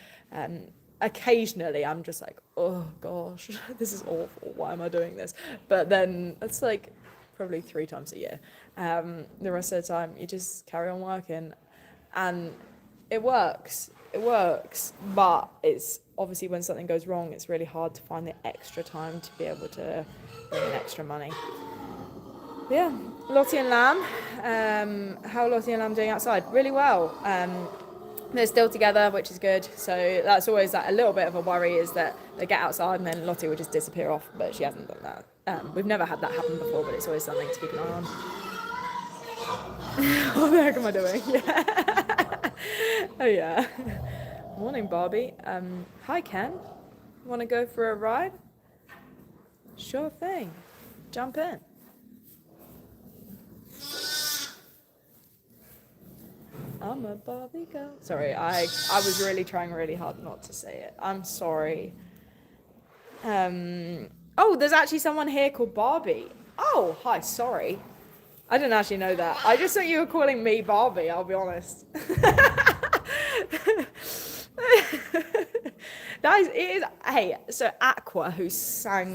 Occasionally, I'm just like, oh gosh, this is awful. Why am I doing this? But then it's like probably 3 times a year. The rest of the time, you just carry on working, and it works. But it's obviously when something goes wrong, it's really hard to find the extra time to be able to bring in extra money. But yeah, Lottie and Lamb. How are Lottie and Lamb doing outside? Really well. They're still together, which is good. So that's always like a little bit of a worry, is that they get outside and then Lottie would just disappear off, but she hasn't done that. We've never had that happen before, but it's always something to keep an eye on. What the heck am I doing? Yeah. Oh yeah. Morning, Barbie. Hi, Ken. Want to go for a ride? Sure thing. Jump in. I'm a Barbie girl. Sorry, I was really trying really hard not to say it. I'm sorry. Oh, there's actually someone here called Barbie. Oh, hi, sorry. I didn't actually know that. I just thought you were calling me Barbie, I'll be honest. Hey, so Aqua, who sang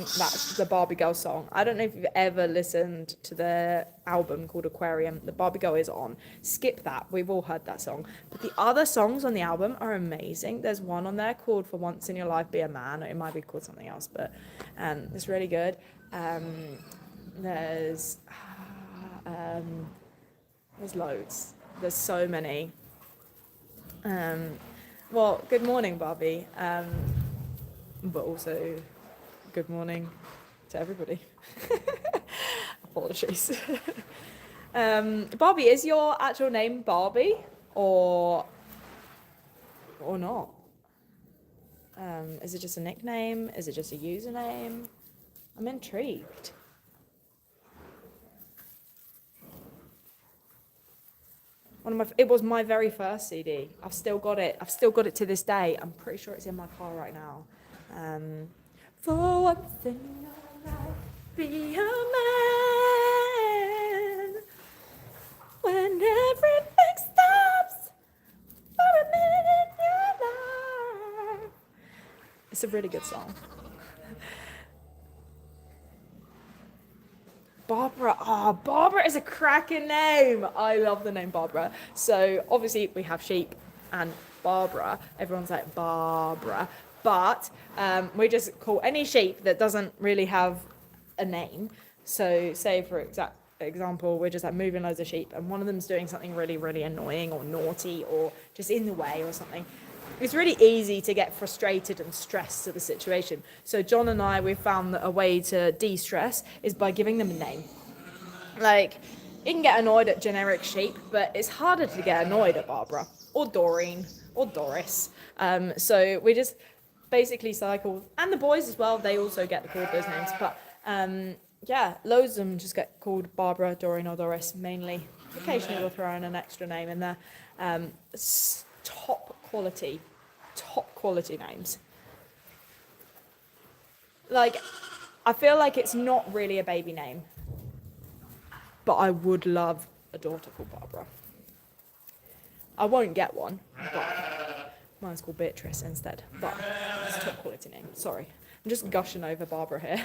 the Barbie Girl song, I don't know if you've ever listened to their album called Aquarium. The Barbie Girl is on. Skip that. We've all heard that song. But the other songs on the album are amazing. There's one on there called For Once in Your Life Be a Man. It might be called something else, but it's really good. There's loads. There's so many. Well, good morning, Barbie. But also, good morning to everybody. Apologies. Barbie, is your actual name Barbie or not? Is it just a nickname? Is it just a username? I'm intrigued. It was my very first CD. I've still got it. I've still got it to this day. I'm pretty sure it's in my car right now. For once in your life, be a man. When everything stops for a minute in your life. It's a really good song. Barbara. Oh, Barbara is a cracking name. I love the name Barbara. So obviously we have sheep and Barbara. Everyone's like Barbara. But we just call any sheep that doesn't really have a name. So say for example, we're just like moving loads of sheep and one of them's doing something really, really annoying or naughty or just in the way or something. it's really easy to get frustrated and stressed at the situation. So John and I, we've found that a way to de-stress is by giving them a name. Like, you can get annoyed at generic sheep, but it's harder to get annoyed at Barbara or Doreen or Doris. So we just basically cycle, and the boys as well, they also get called those names. But yeah, loads of them just get called Barbara, Doreen or Doris mainly. Occasionally we'll throw in an extra name in there. Top quality names. Like, I feel like it's not really a baby name, but I would love a daughter called Barbara. I won't get one, but mine's called Beatrice instead. But it's a top quality name. Sorry, I'm just gushing over Barbara here.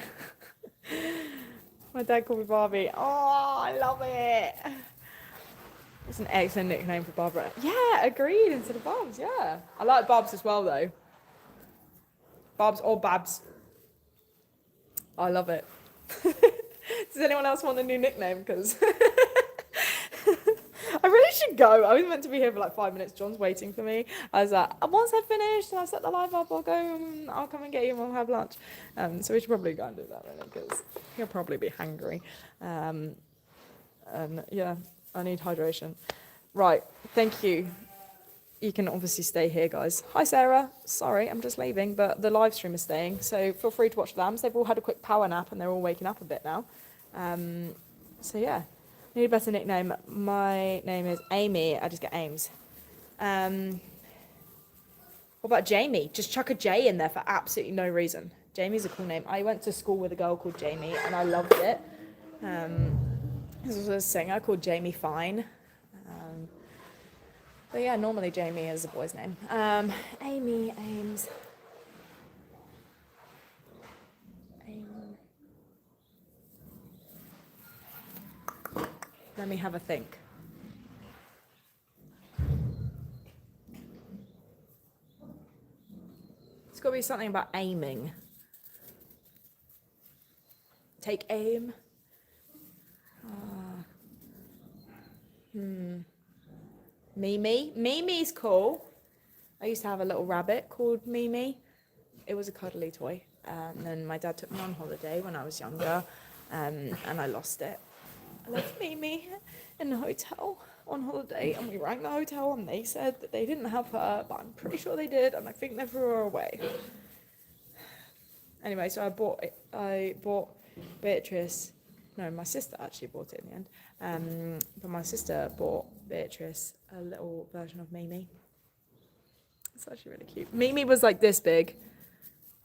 My dad called me Barbie. Oh, I love it. It's an excellent nickname for Barbara. Yeah, agreed, instead of Barbs, yeah. I like Barbs as well, though. Barbs or Babs. I love it. Does anyone else want a new nickname? Because I really should go. I was meant to be here for like 5 minutes. John's waiting for me. I was like, once I've finished and I've set the live up, I'll go and I'll come and get you and we'll have lunch. So we should probably go and do that, really, because he'll probably be hungry. And yeah, I need hydration. Right, thank you. You can obviously stay here, guys. Hi, Sarah. Sorry, I'm just leaving, but the live stream is staying, so feel free to watch the lambs. They've all had a quick power nap, and they're all waking up a bit now. So, yeah. Need a better nickname. My name is Amy. I just get Ames. What about Jamie? Just chuck a J in there for absolutely no reason. Jamie's a cool name. I went to school with a girl called Jamie, and I loved it. There's a singer called Jamie Fine. But yeah, normally Jamie is a boy's name. Amy, Ames. Let me have a think. It's got to be something about aiming. Take aim. Mimi. Mimi's cool. I used to have a little rabbit called Mimi. It was a cuddly toy. And then my dad took me on holiday when I was younger, and I lost it. I left Mimi in the hotel on holiday, and we rang the hotel, and they said that they didn't have her, but I'm pretty sure they did, and I think they threw her away. Anyway, so I bought Beatrice. No, my sister actually bought it in the end. But my sister bought Beatrice a little version of Mimi. It's actually really cute. Mimi was like this big,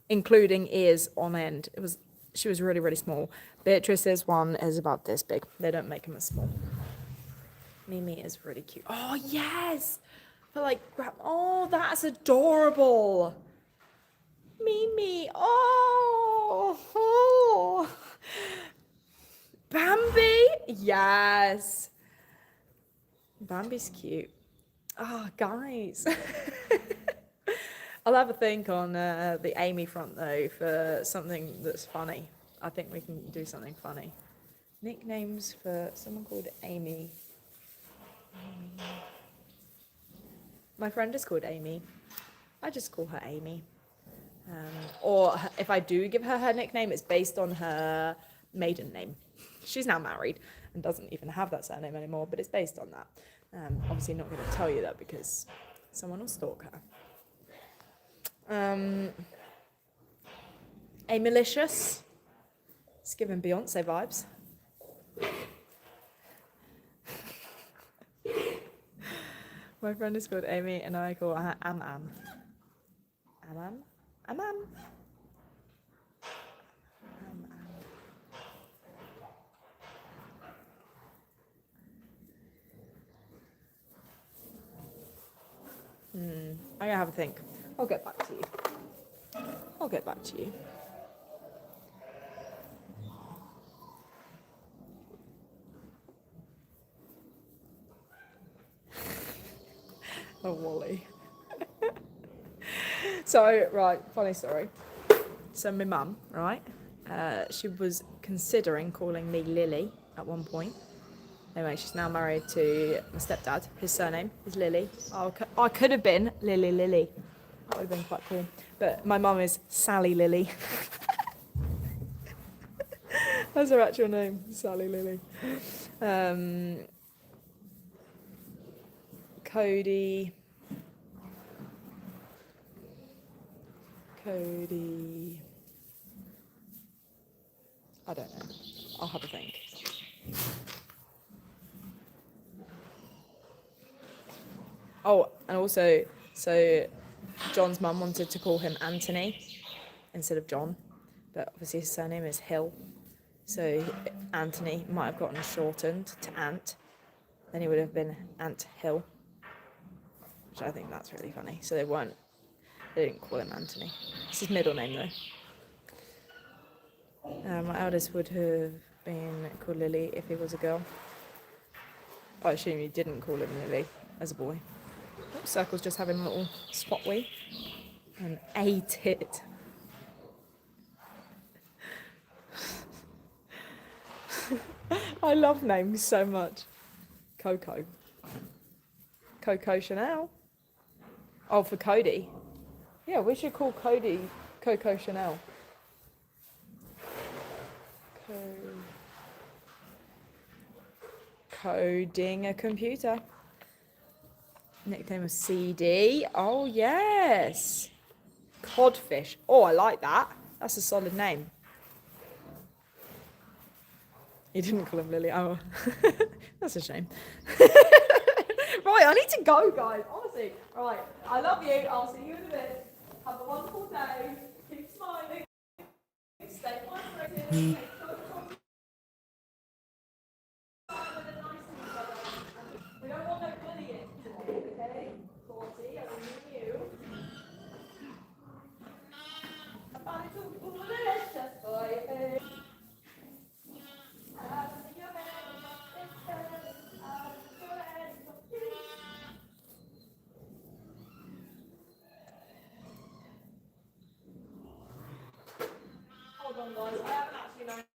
including ears on end. She was really, really small. Beatrice's one is about this big. They don't make them as small. Mimi is really cute. Oh, yes! For like, oh, that's adorable. Mimi, oh. Bambi, yes. Bambi's cute. Oh, guys. I'll have a think on the Amy front, though, for something that's funny. I think we can do something funny. Nicknames for someone called Amy. My friend is called Amy. I just call her Amy. Or if I do give her her nickname, it's based on her maiden name. She's now married and doesn't even have that surname anymore, but it's based on that. Obviously not going to tell you that because someone will stalk her. A malicious. It's giving Beyonce vibes. My friend is called Amy and I call her Am. I'm gonna have a think. I'll get back to you. Oh, Wally. So, right, funny story. So my mum, right, she was considering calling me Lily at one point. Anyway, she's now married to my stepdad. His surname is Lily. I could have been Lily. That would have been quite cool. But my mum is Sally Lily. That's her actual name, Sally Lily. Cody. I don't know. I'll have a think. Oh, and also, so John's mum wanted to call him Anthony instead of John, but obviously his surname is Hill. So Anthony might have gotten shortened to Ant. Then he would have been Ant Hill, which I think that's really funny. So they didn't call him Anthony. It's his middle name though. My eldest would have been called Lily if he was a girl. I assume you didn't call him Lily as a boy. Circle's just having a little swap wee and ate it. I love names so much. Coco Chanel. Oh, for Cody. Yeah, we should call Cody Coco Chanel. Coding a computer. Nickname was CD. Oh, yes. Codfish. Oh, I like that. That's a solid name. You didn't call him Lily. Oh, that's a shame. Right, I need to go, guys. Honestly. All right. I love you. I'll see you in a bit. Have a wonderful day. Keep smiling. Stay hydrated. We don't want no bullying today, okay? Forty, I mean you. I found it all delicious for you. Hold on, guys. I haven't actually managed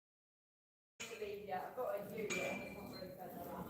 to leave yet. I've got a you yet. It's not really fed like that.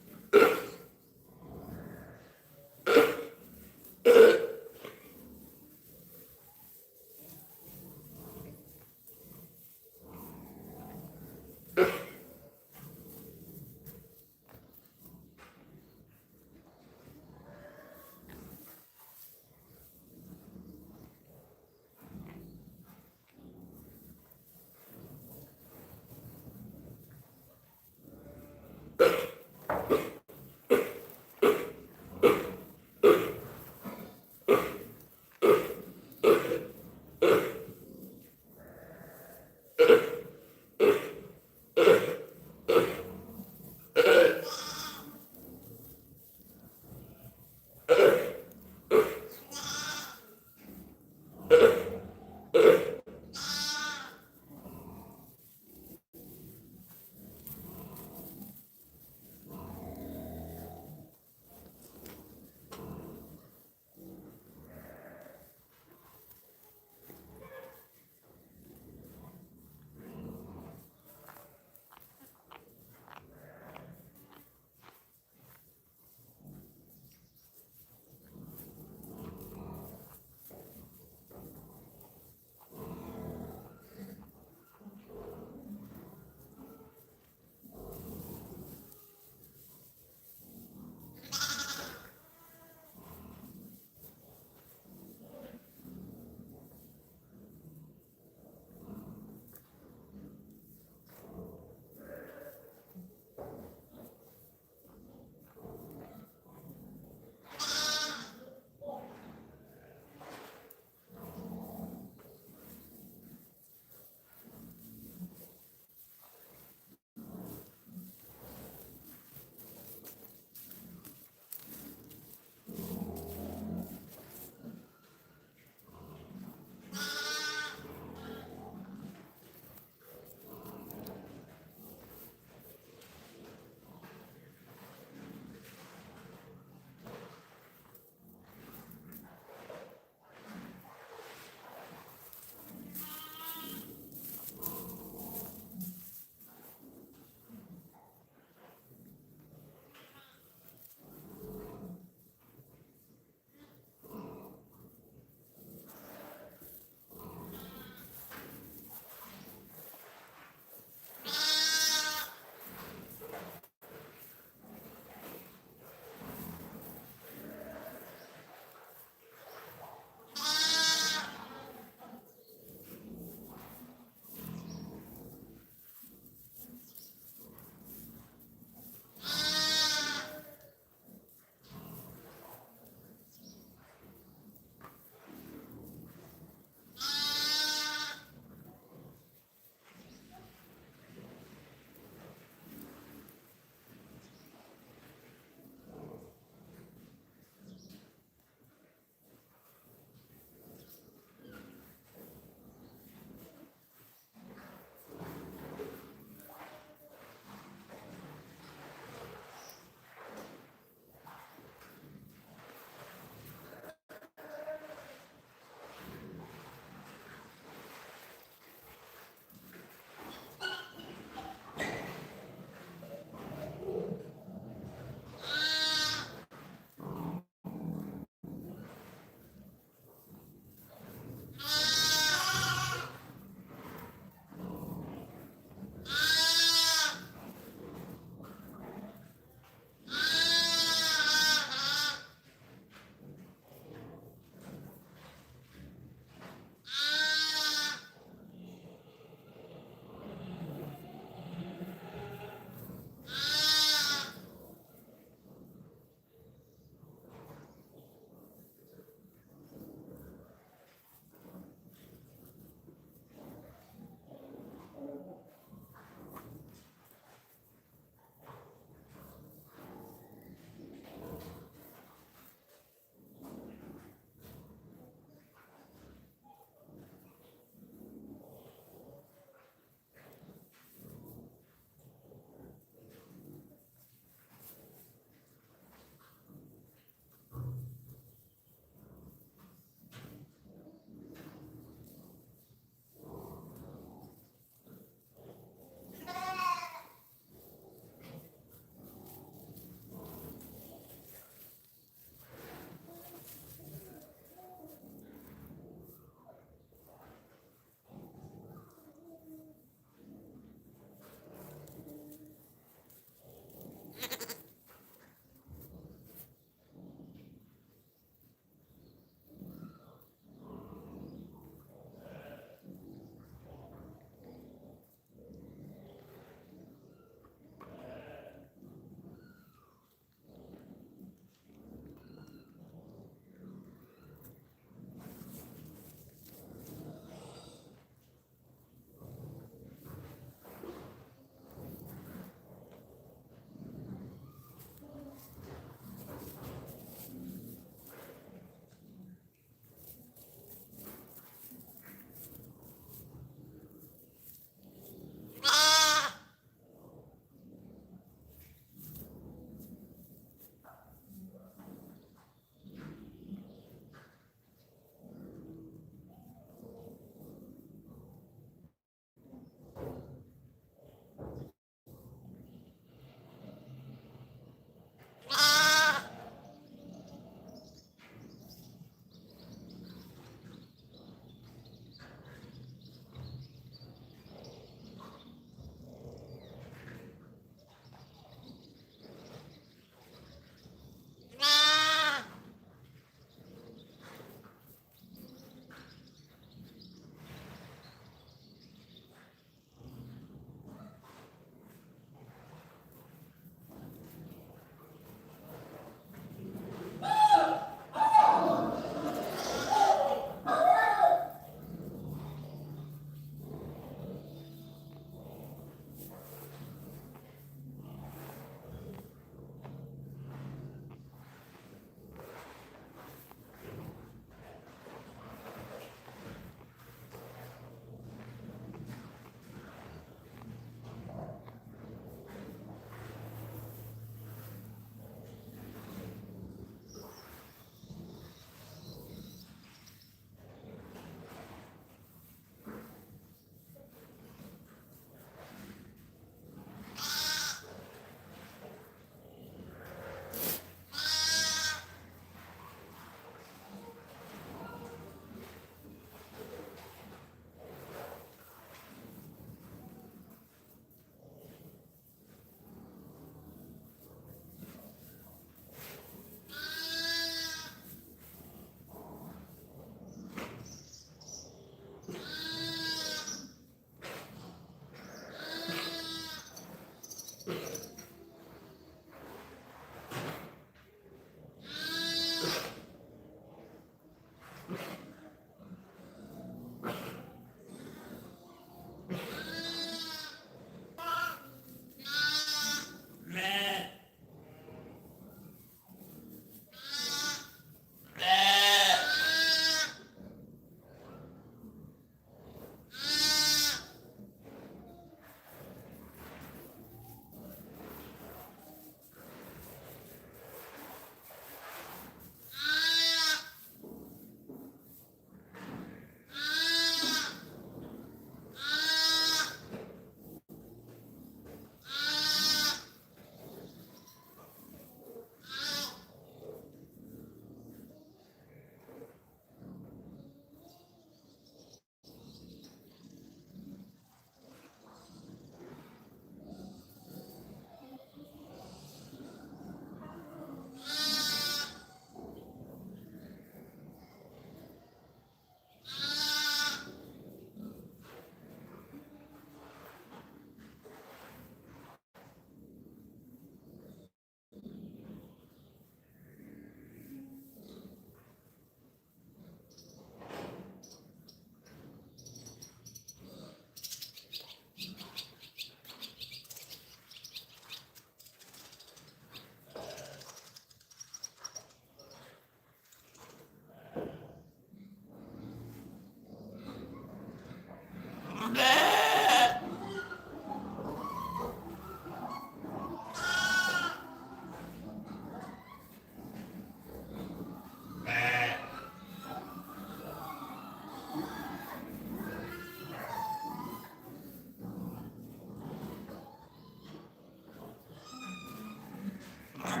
Good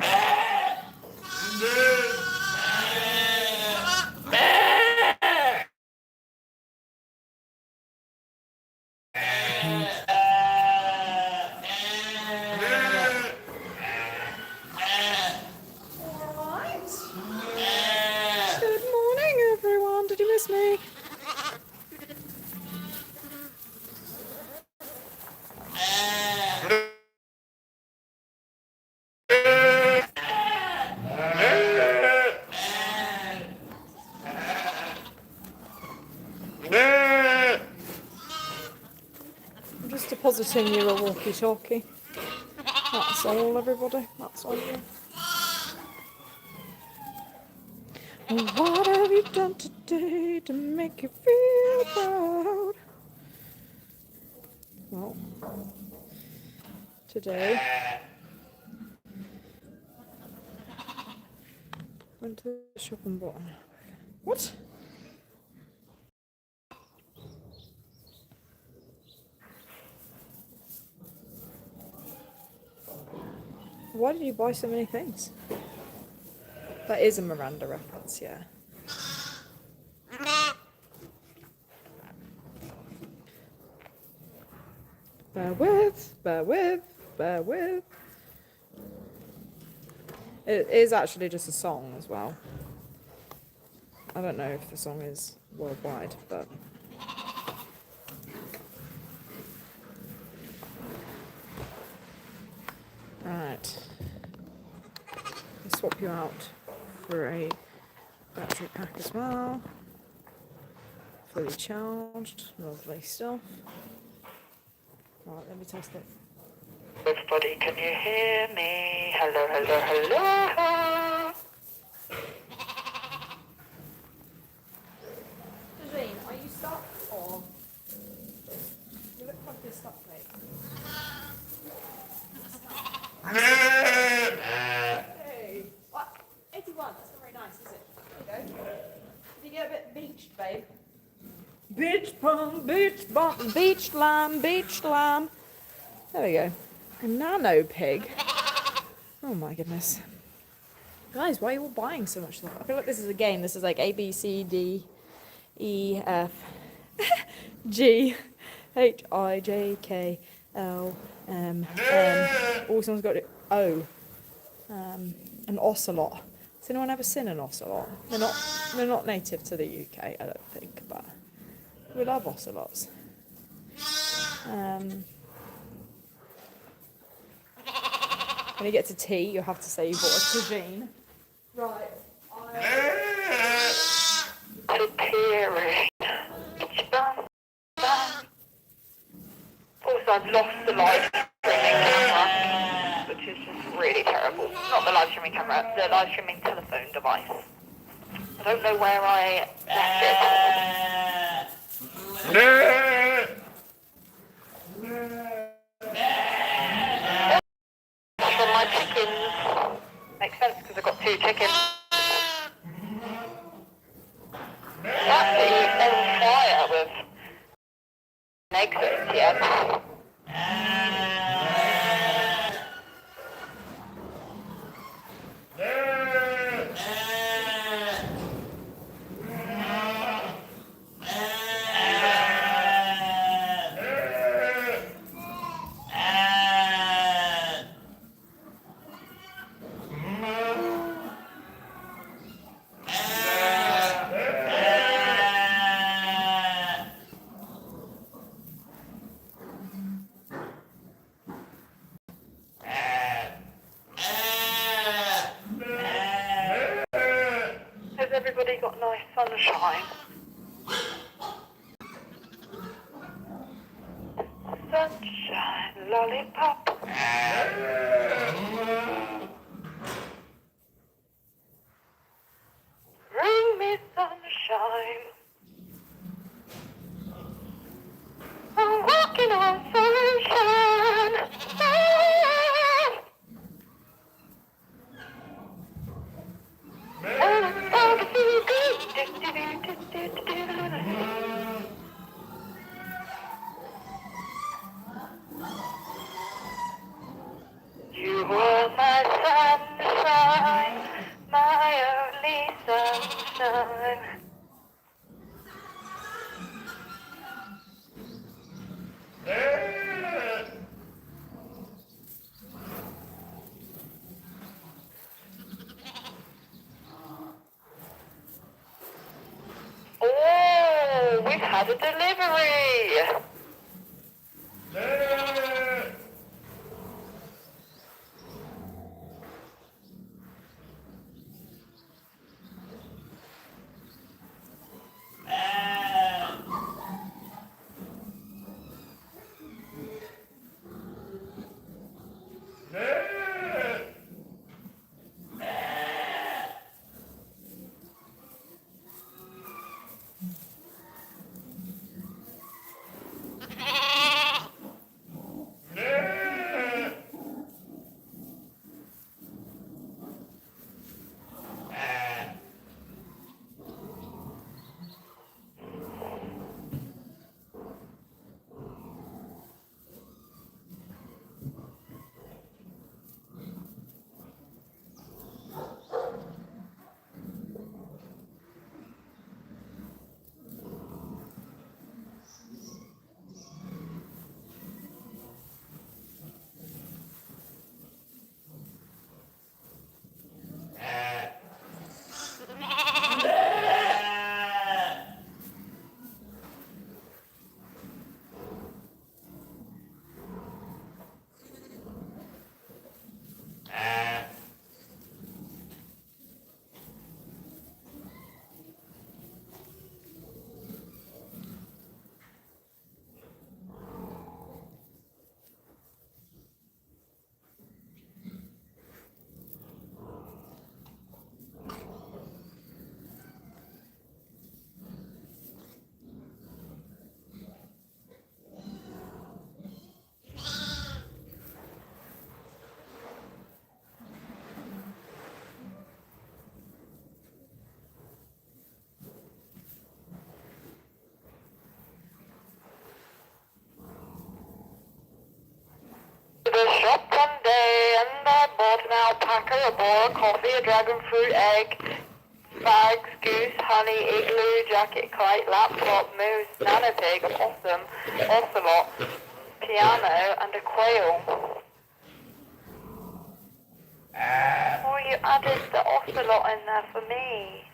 morning, everyone. Did you miss me? I'm just depositing you a walkie-talkie. That's all, everybody. That's all. What have you done today to make you feel proud? Well, today went to the shop and bought. What? Why did you buy so many things? That is a Miranda reference, yeah. Bear with, bear with, bear with. It is actually just a song as well. I don't know if the song is worldwide, but... Right. I'll swap you out for a battery pack as well. Fully charged, lovely stuff. Right, let me test it. Everybody, can you hear me? Hello, hello, hello. Jane, are you stuck or? You look like you're stuck, mate. Hey, what? 81, that's not very nice, is it? There you go. Did you get a bit beached, babe? Beach bum, beach bum, beach lamb, beach lamb. There we go. A nano pig. Oh my goodness. Guys, why are you all buying so much stuff? I feel like this is a game. This is like A, B, C, D, E, F, G, H, I, J, K, L, M, N. Oh, someone's got it. O. An ocelot. Has anyone ever seen an ocelot? They're not native to the UK, I don't think, but we love ocelots. When you get to T, you'll have to say you bought a tagine. Right. Also, I've lost the live streaming camera, which is just really terrible. Not the live streaming camera, the live streaming telephone device. I don't know where I left it. For my chickens. Makes sense because I've got 2 chickens. That's on fire with eggs, yeah. Has everybody got nice sunshine? Sunshine, lollipop. Bring me sunshine. I'm walking on sunshine. And it's all to feel good. we've had a delivery. To the shop one day, and I bought an alpaca, a boar, a coffee, a dragon fruit, egg, bags, goose, honey, igloo, jacket, kite, laptop, moose, nanopig, a possum, ocelot, piano, and a quail. Oh, you added the ocelot in there for me.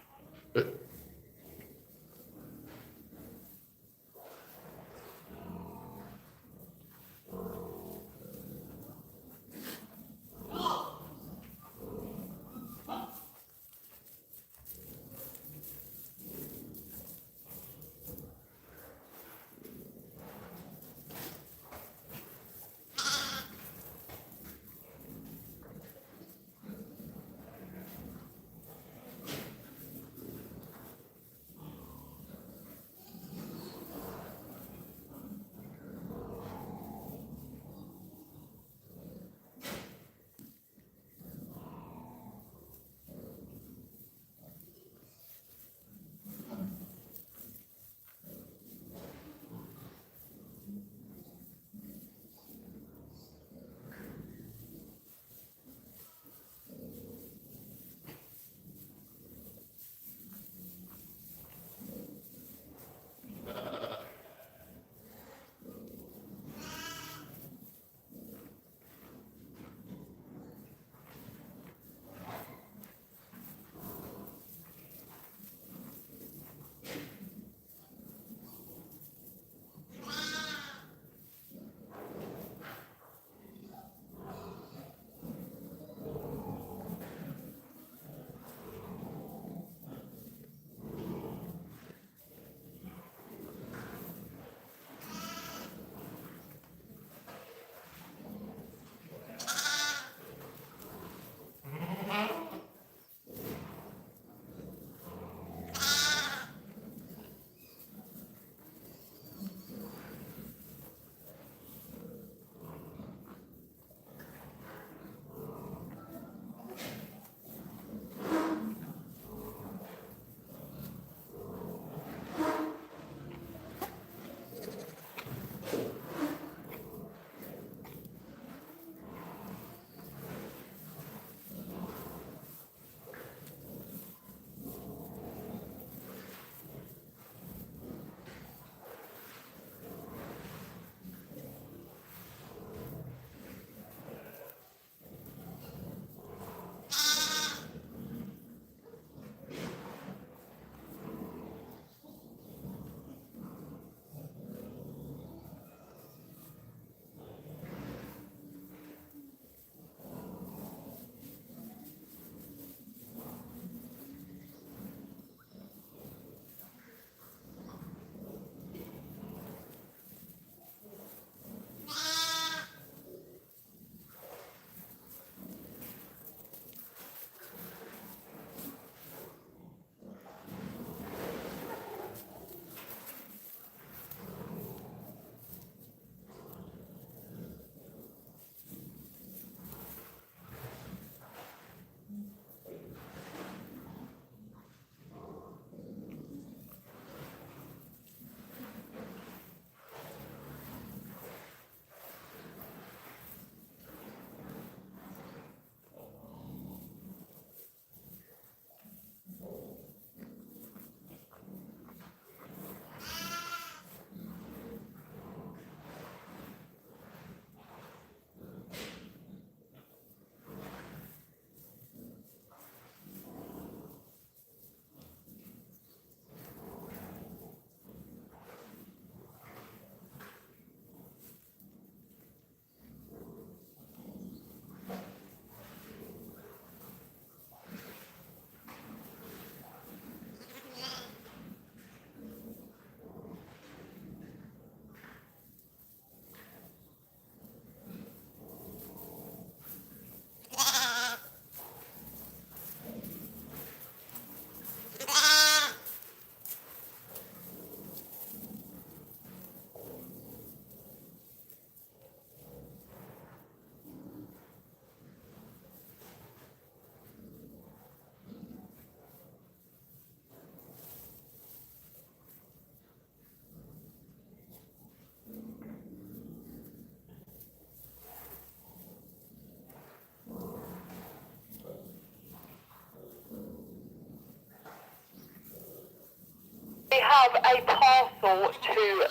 have a parcel to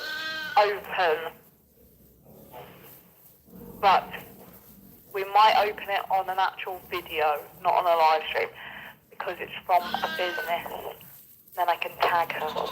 open, but we might open it on an actual video, not on a live stream, because it's from a business. Then I can tag her.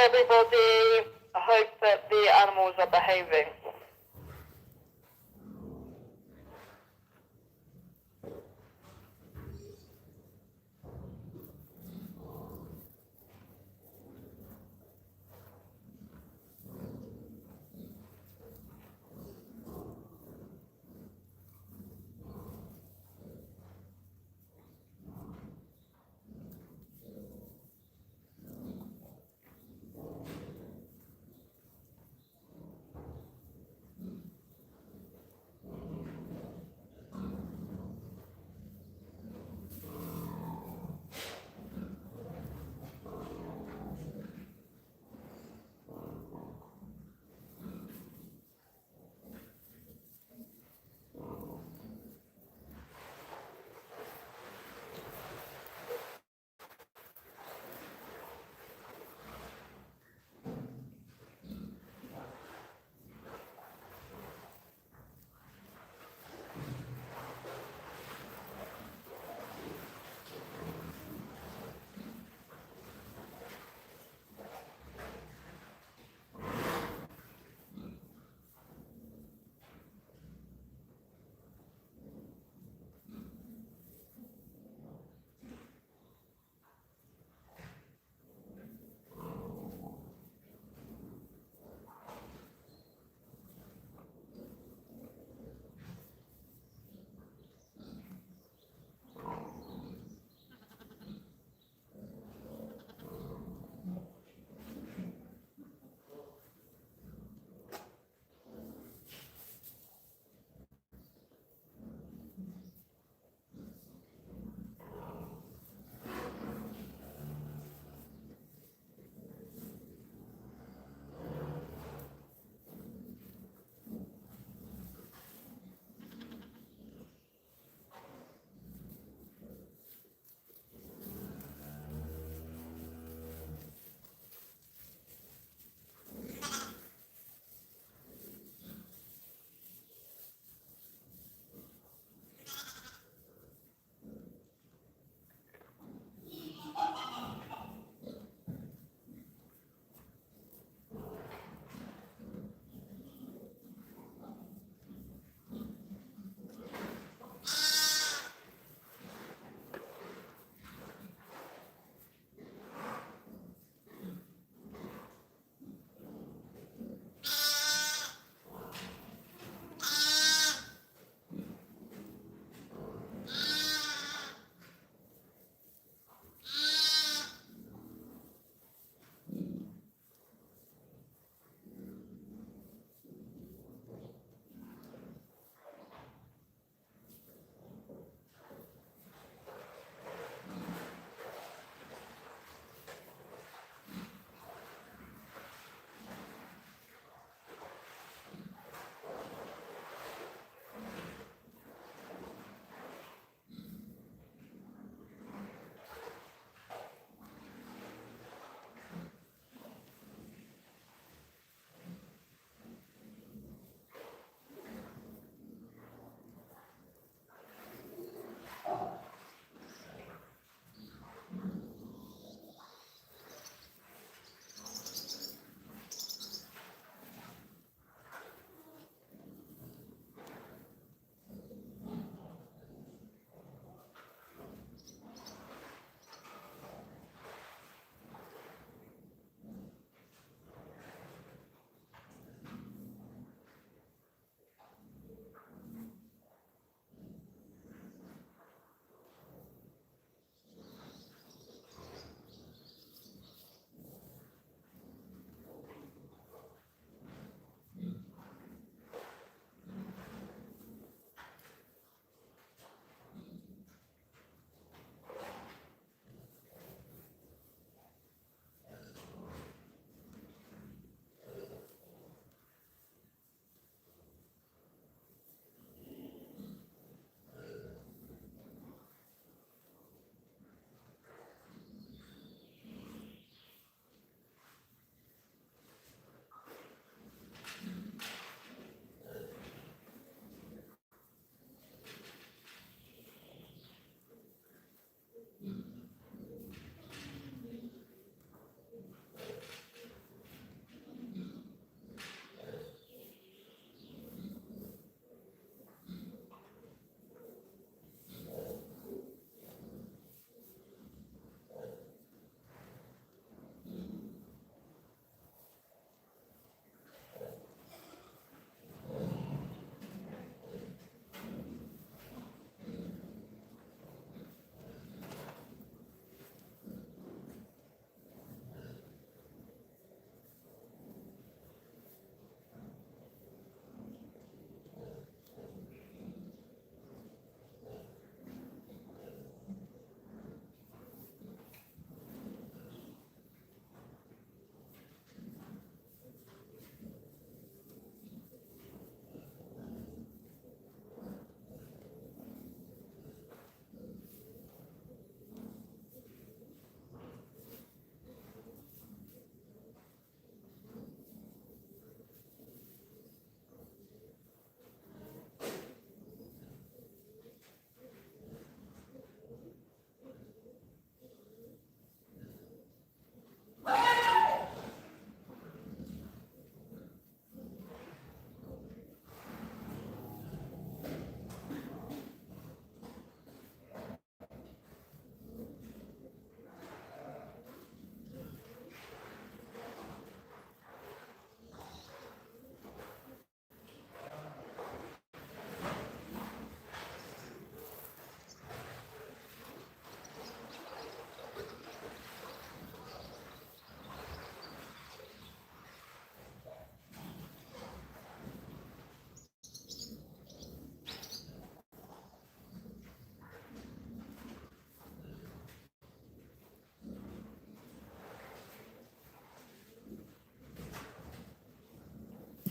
everybody. I hope that the animals are behaving.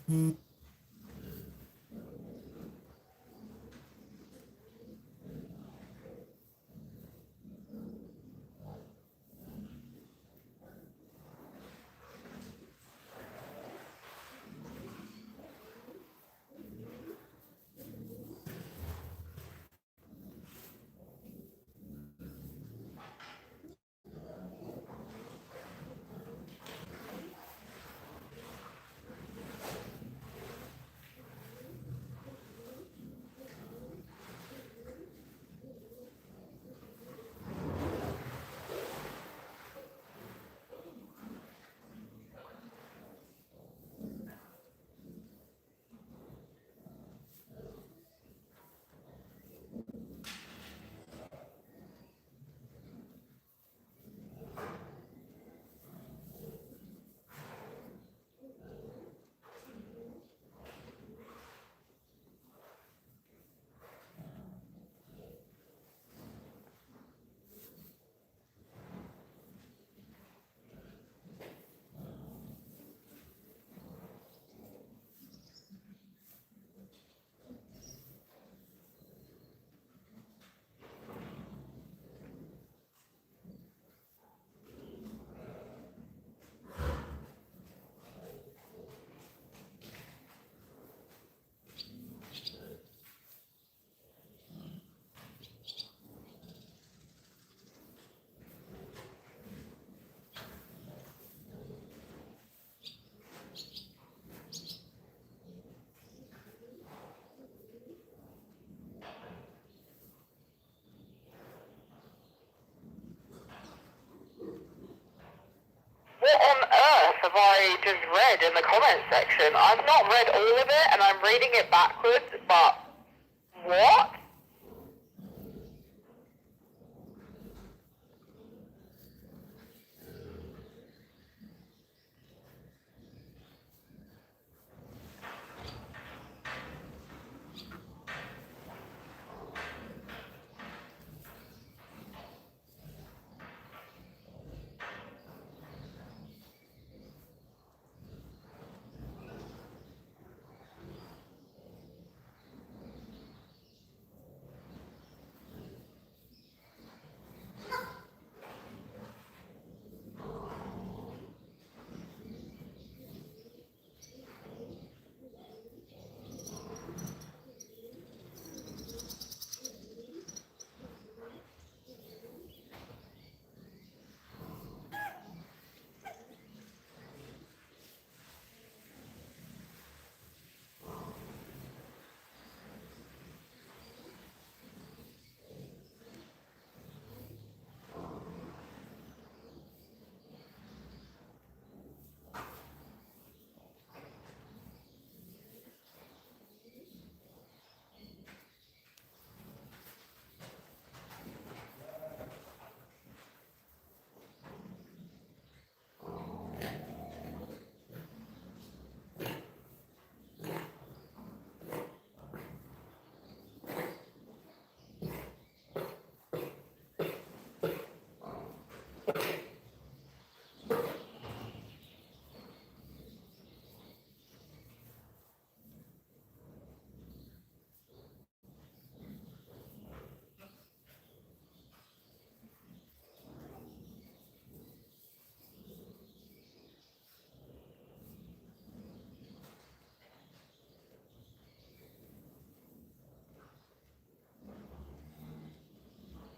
What on earth have I just read in the comment section? I've not read all of it, and I'm reading it backwards, but what?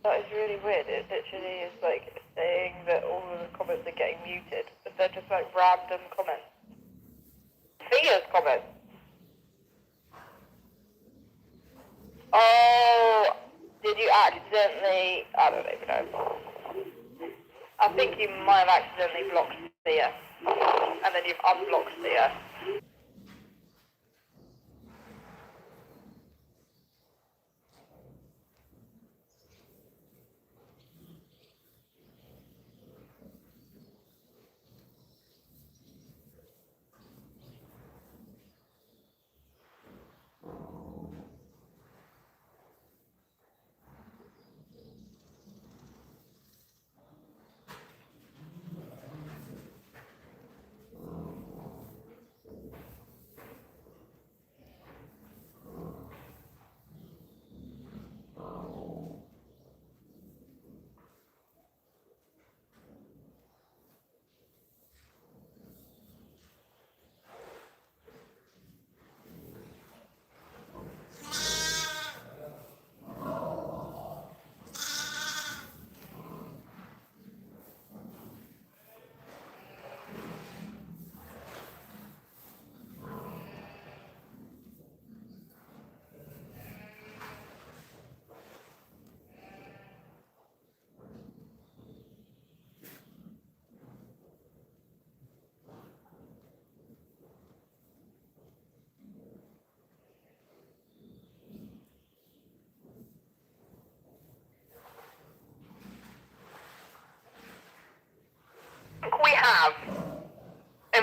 That is really weird. It literally is like saying that all of the comments are getting muted, but they're just like random comments. Thea's comments. Oh, did you accidentally? I don't even know. I think you might have accidentally blocked Thea, and then you've unblocked Thea.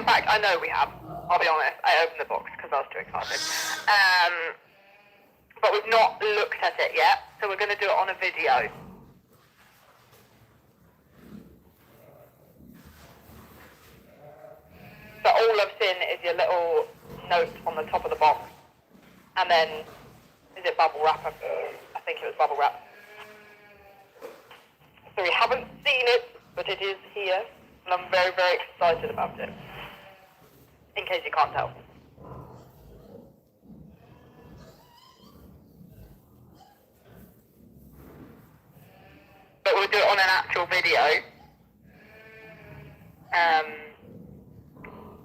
fact, I know we have. I'll be honest. I opened the box because I was too excited. But we've not looked at it yet, so we're going to do it on a video. So all I've seen is your little note on the top of the box. And then, is it bubble wrap? I think it was bubble wrap. So we haven't seen it, but it is here. And I'm very, very excited about it. In case you can't tell. But we'll do it on an actual video.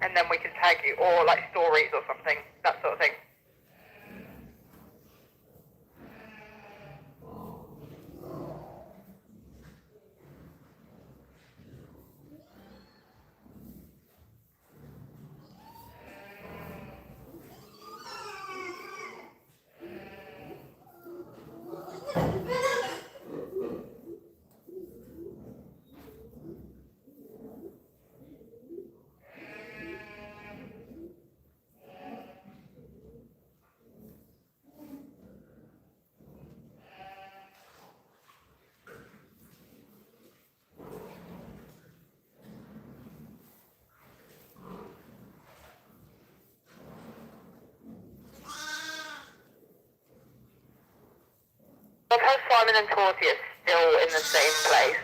And then we can tag you, or like stories or something, that sort of thing. Because Simon and Torty are still in the same place.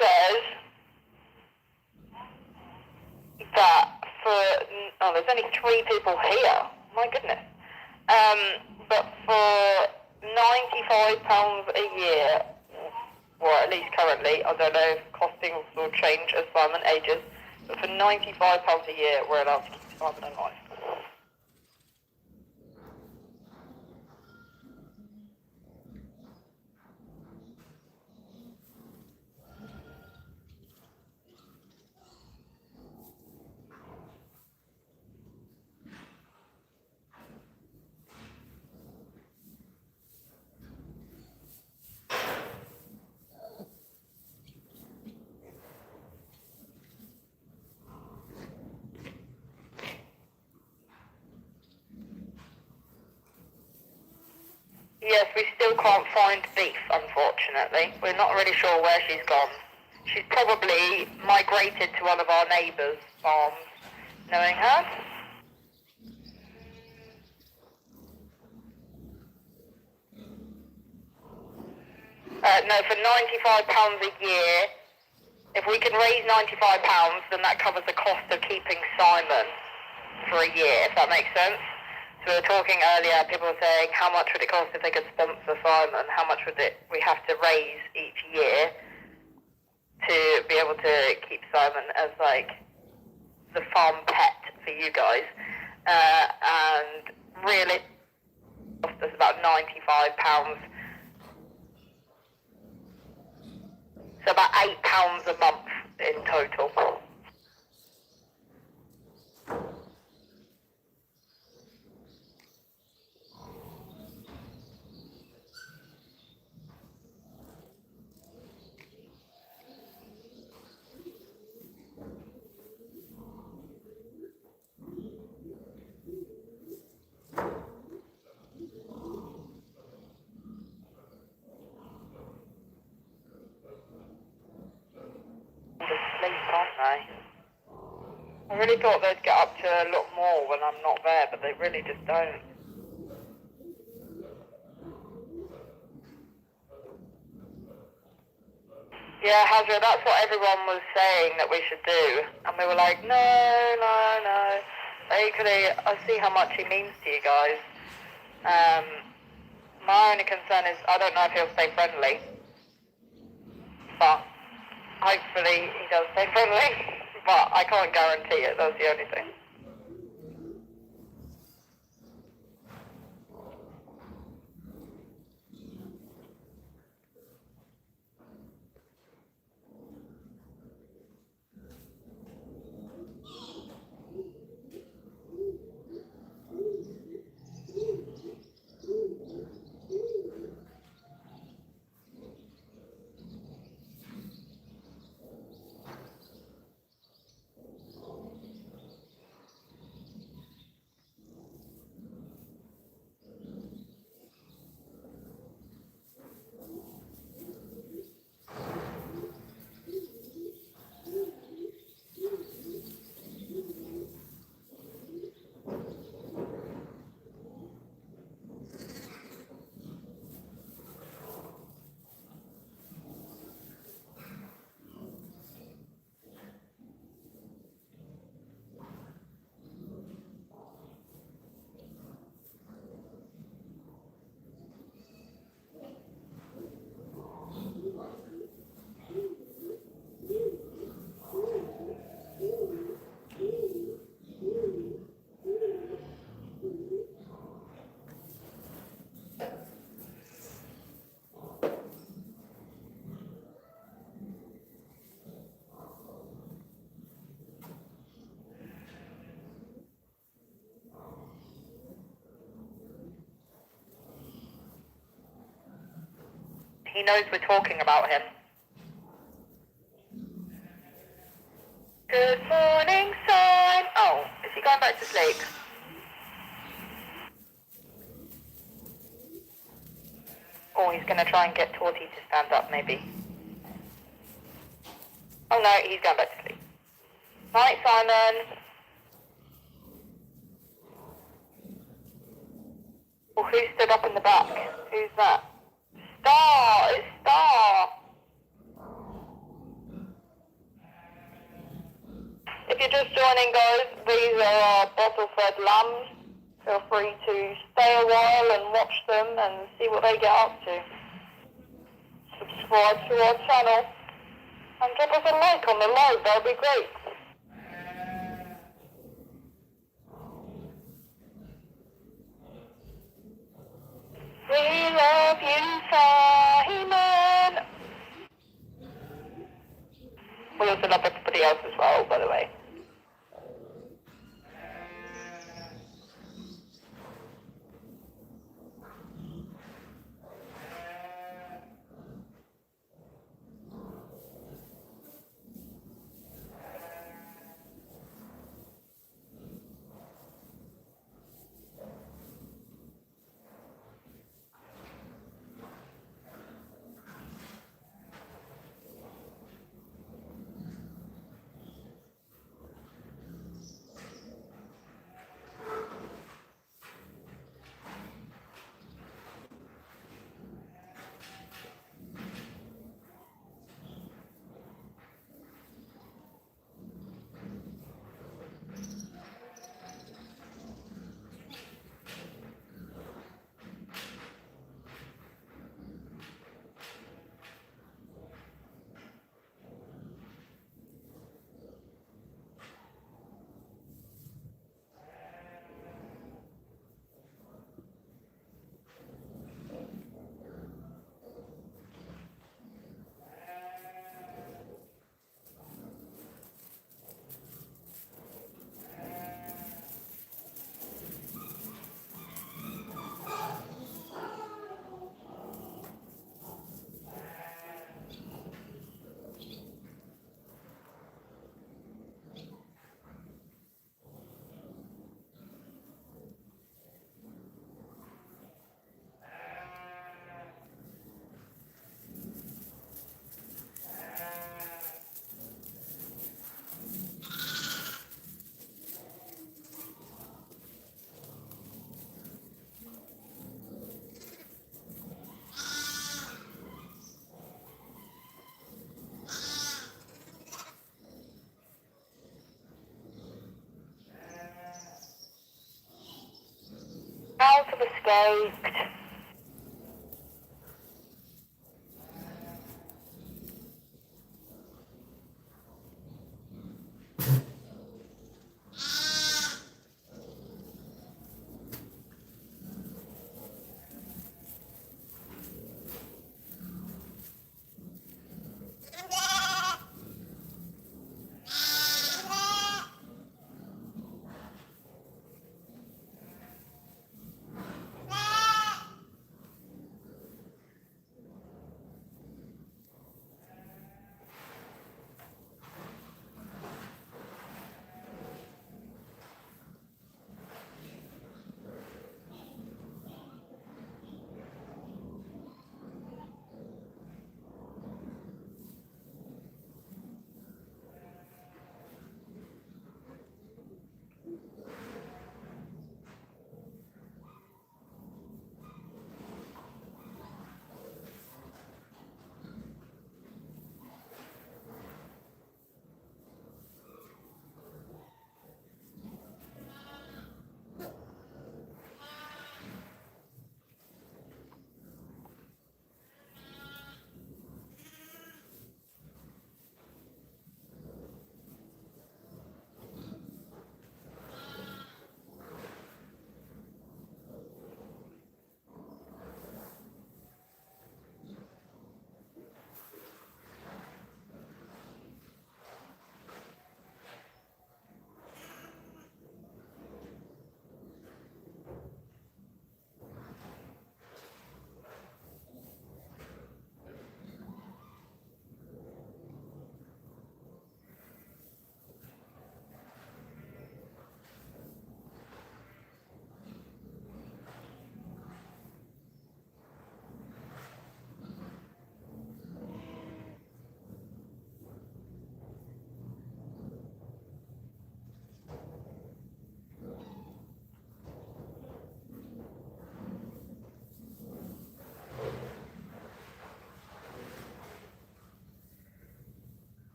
says that there's only 3 people here. My goodness. But for £95 a year, or at least currently, I don't know if costings will change as Simon ages, but for £95 a year, we're allowed to keep Simon alive. Yes, we still can't find Beef, unfortunately. We're not really sure where she's gone. She's probably migrated to one of our neighbours' farms, knowing her. No, for £95 a year, if we can raise £95, then that covers the cost of keeping Simon for a year, if that makes sense. So we were talking earlier, people were saying, how much would it cost if they could sponsor Simon? How much would we have to raise each year to be able to keep Simon as, like, the farm pet for you guys? And really, it cost us about £95. So about £8 a month in total. Sleep, aren't they? I really thought they'd get up to a lot more when I'm not there, but they really just don't. Yeah, Hazra, that's what everyone was saying that we should do. And we were like, no. Equally, I see how much he means to you guys. My only concern is I don't know if he'll stay friendly. But hopefully he does stay friendly. But I can't guarantee it, that's the only thing. He knows we're talking about him. Good morning, son. Oh, is he going back to sleep? Or he's going to try and get Torty to stand up, maybe. Oh no, he's going back to sleep. Night, Simon. Oh, who stood up in the back? Who's that? Star! It's Star! if you're just joining, guys, these are our bottle-fed lambs. Feel free to stay a while and watch them and see what they get up to. Subscribe to our channel and drop us a like on the live, that would be great. We love you, Simon. We also love everybody else as well, by the way. Out of escaped.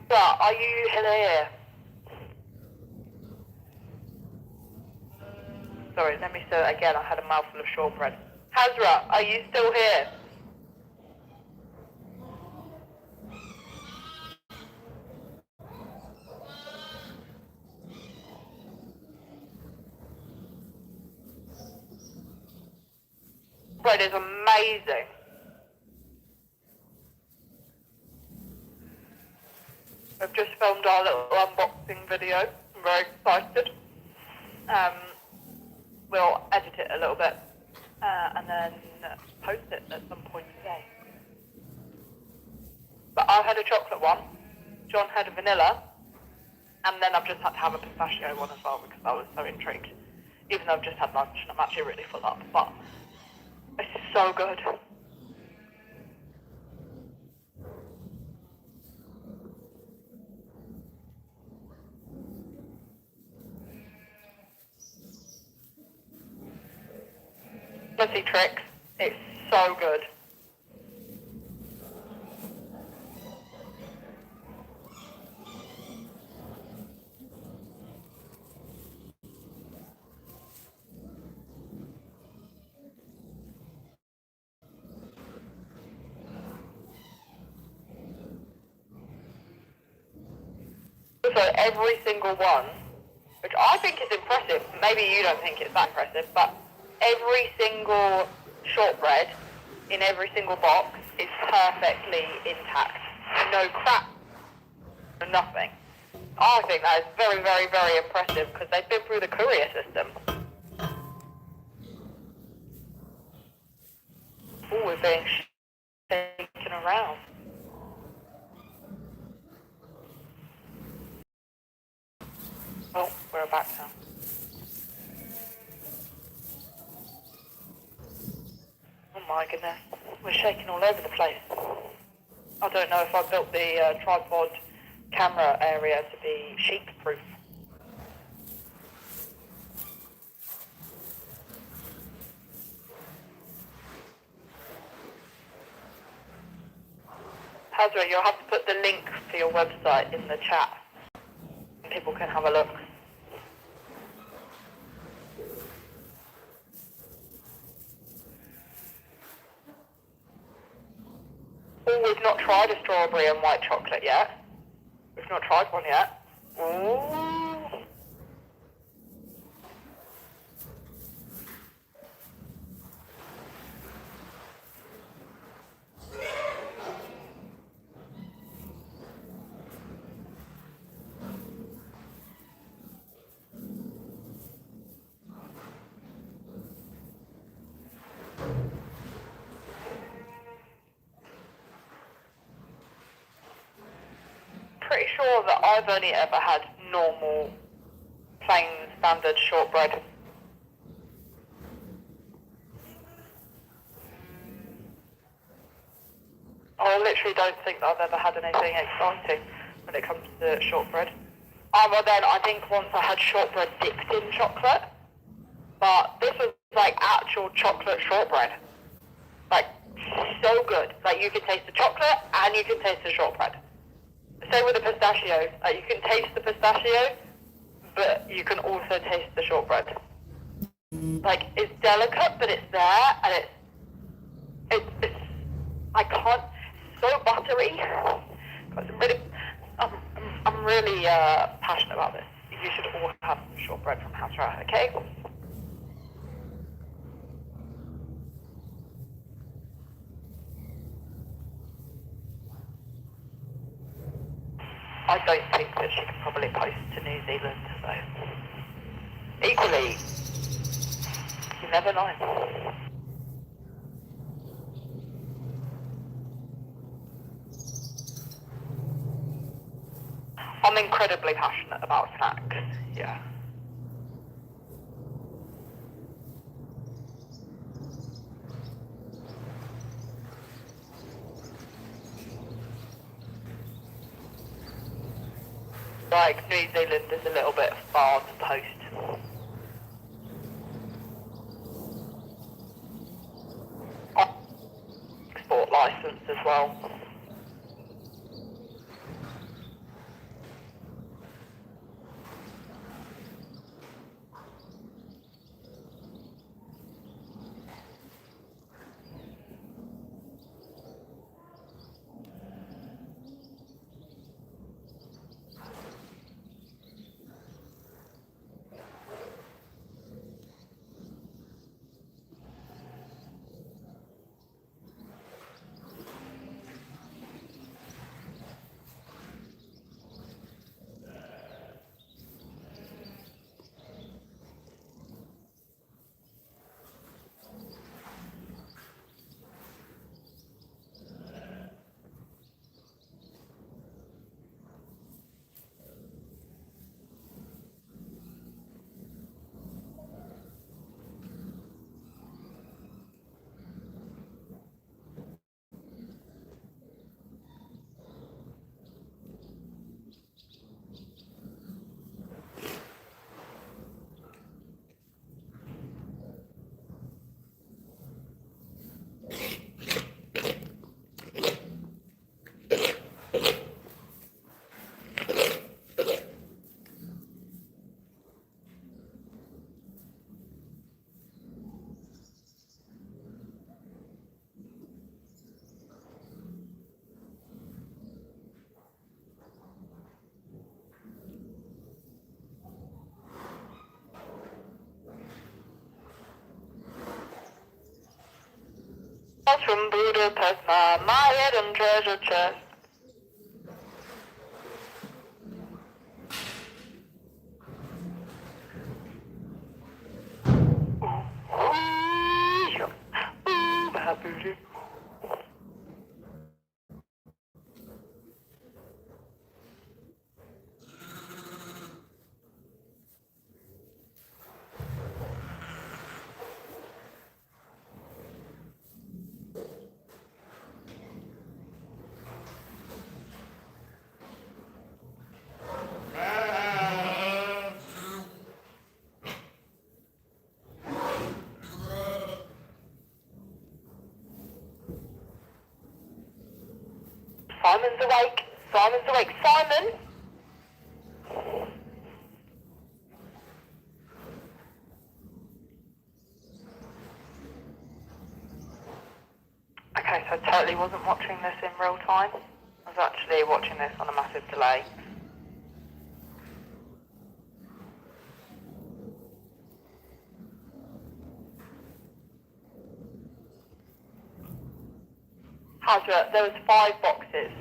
Hazra, are you here? Sorry, let me say it again. I had a mouthful of shortbread. Hazra, are you still here? Bread is amazing. I've just filmed our little unboxing video. I'm very excited. We'll edit it a little bit and then post it at some point today. But I had a chocolate one, John had a vanilla, and then I've just had to have a pistachio one as well because I was so intrigued. Even though I've just had lunch and I'm actually really full up, but it's so good. Fuzzy Tricks, it's so good. So every single one, which I think is impressive, maybe you don't think it's that impressive, but every single shortbread in every single box is perfectly intact. No crap, nothing. I think that is very, very, very impressive because they've been through the courier system. Oh, we're being taken around. Oh, we're back now. Oh my goodness, we're shaking all over the place. I don't know if I built the tripod camera area to be sheep-proof. Hazra, you'll have to put the link to your website in the chat and people can have a look. Oh, we've not tried a strawberry and white chocolate yet. We've not tried one yet. Ooh. Pretty sure that I've only ever had normal, plain, standard shortbread. I literally don't think that I've ever had anything exciting when it comes to shortbread. Well then, I think once I had shortbread dipped in chocolate, but this was like actual chocolate shortbread. Like, so good. Like, you can taste the chocolate and you can taste the shortbread. Same with the pistachio. Like, you can taste the pistachio, but you can also taste the shortbread. Like, it's delicate, but it's there, and it's I can't, it's so buttery. I'm really passionate about this. You should all have shortbread from Hazra, okay? I don't think that she can probably post to New Zealand, so equally, you never know. I'm incredibly passionate about snacks, yeah. Like, New Zealand is a little bit far to post. Export license as well. From Budapest, my hidden treasure chest. Ooh, my booty. Simon's awake. Simon's awake. Simon! Okay, so I totally wasn't watching this in real time. I was actually watching this on a massive delay. Hazra, there was 5 boxes.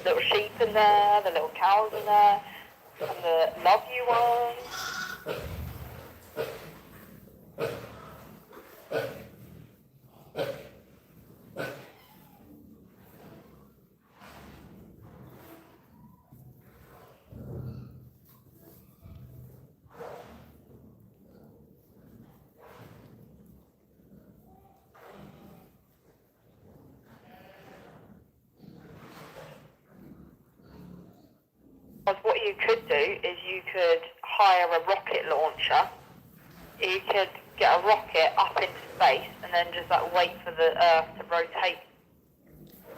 Little sheep in there, the little cows in there, and the love you ones. What you could do is you could hire a rocket launcher. You could get a rocket up into space and then just like wait for the Earth to rotate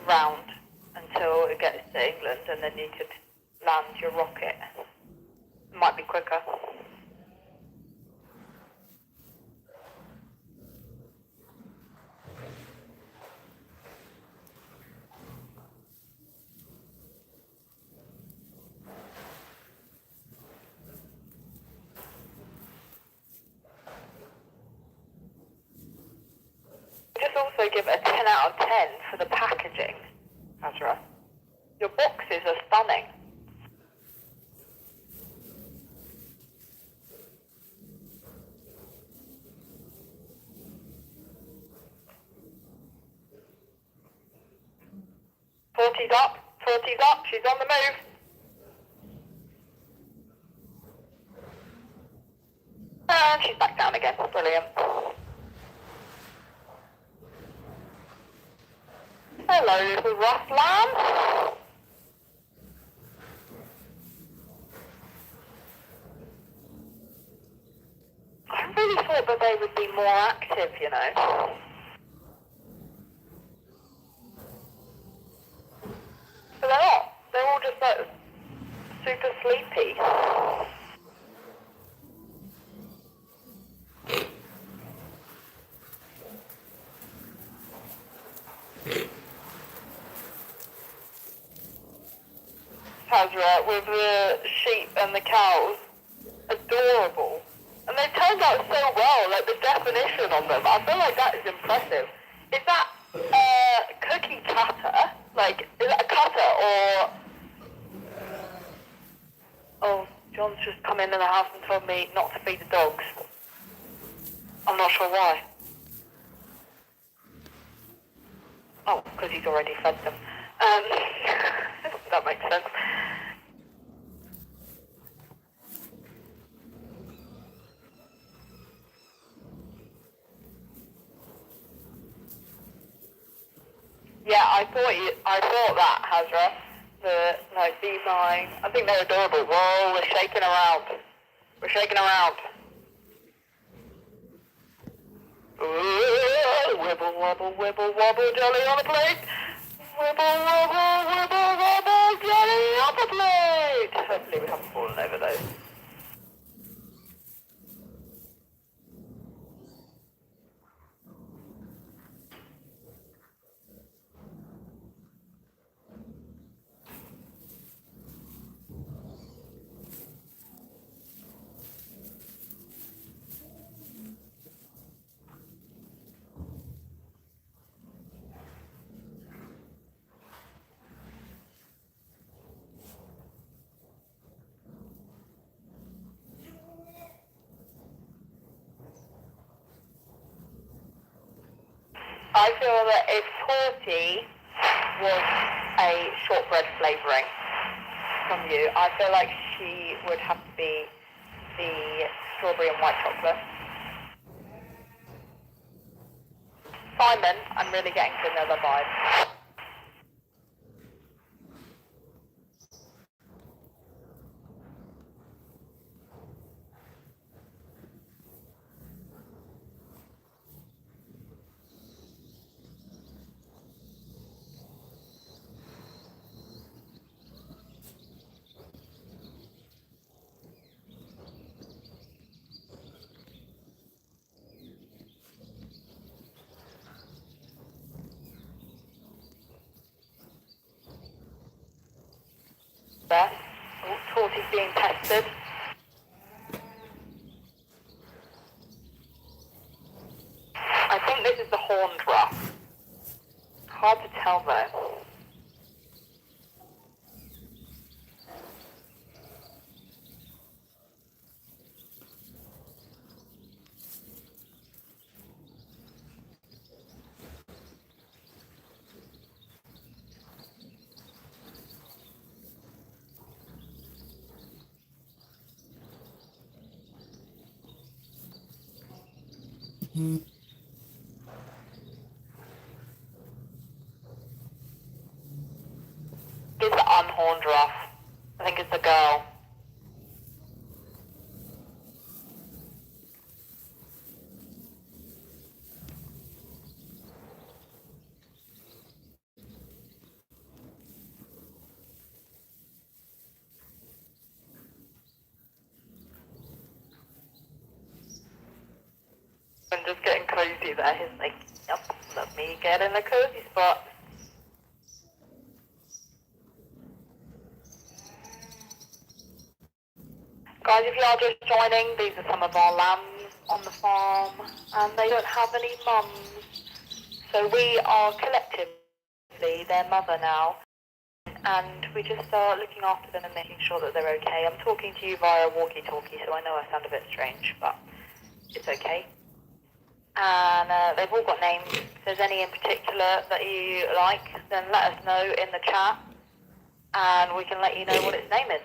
round until it gets to England, and then you could land your rocket. Might be quicker. Just also give it a 10 out of 10 for the packaging, Azra. Your boxes are stunning. Forty's up, she's on the move. And she's back down again, brilliant. Hello, little rough lamb. I really thought that they would be more active, you know. But they're not. They're all just like super sleepy. Hazra, with the sheep and the cows, adorable. And they've turned out so well, like the definition on them. I feel like that is impressive. Is that cookie cutter? Like, is that a cutter or... Oh, John's just come into the house and told me not to feed the dogs. I'm not sure why. Oh, because he's already fed them. That makes sense. Yeah, I thought that, Hazra. These nine. I think they're adorable. Whoa, we're shaking around. We're shaking around. Ooh, wibble, wobble, wibble, wobble, jelly on a plate. Wibble, wobble, wibble, wobble, jelly on the plate. Hopefully we haven't fallen over those. I feel that if torty was a shortbread flavouring from you, I feel like she would have to be the strawberry and white chocolate. Simon, I'm really getting vanilla vibes. There. Oh, torty's being tested. I think this is the horned rough. Hard to tell though. It's the unhorned rough. I think it's the girl. I'm just getting cozy there. He's like, yep, let me get in a cozy spot. Guys, if you are just joining, these are some of our lambs on the farm, and they don't have any mums. So we are collectively their mother now, and we just are looking after them and making sure that they're okay. I'm talking to you via walkie-talkie, so I know I sound a bit strange, but it's okay. And they've all got names. If there's any in particular that you like, then let us know in the chat, and we can let you know what its name is.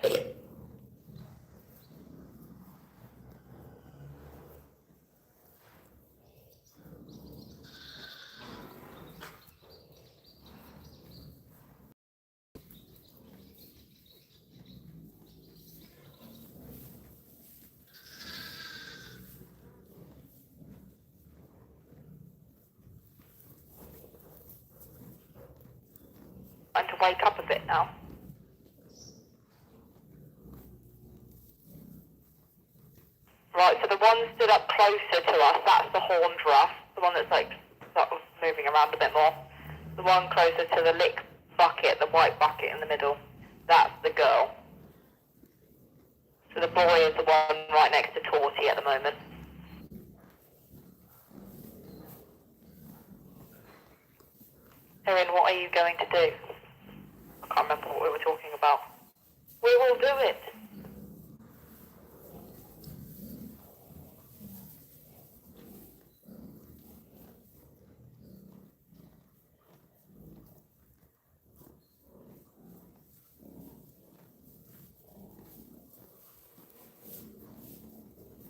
To wake up a bit now. Right, so the one stood up closer to us, that's the horned rough, the one that's like sort of moving around a bit more. The one closer to the lick bucket, the white bucket in the middle, that's the girl. So the boy is the one right next to Torty at the moment. Erin, what are you going to do? I can't remember what we were talking about. We will do it.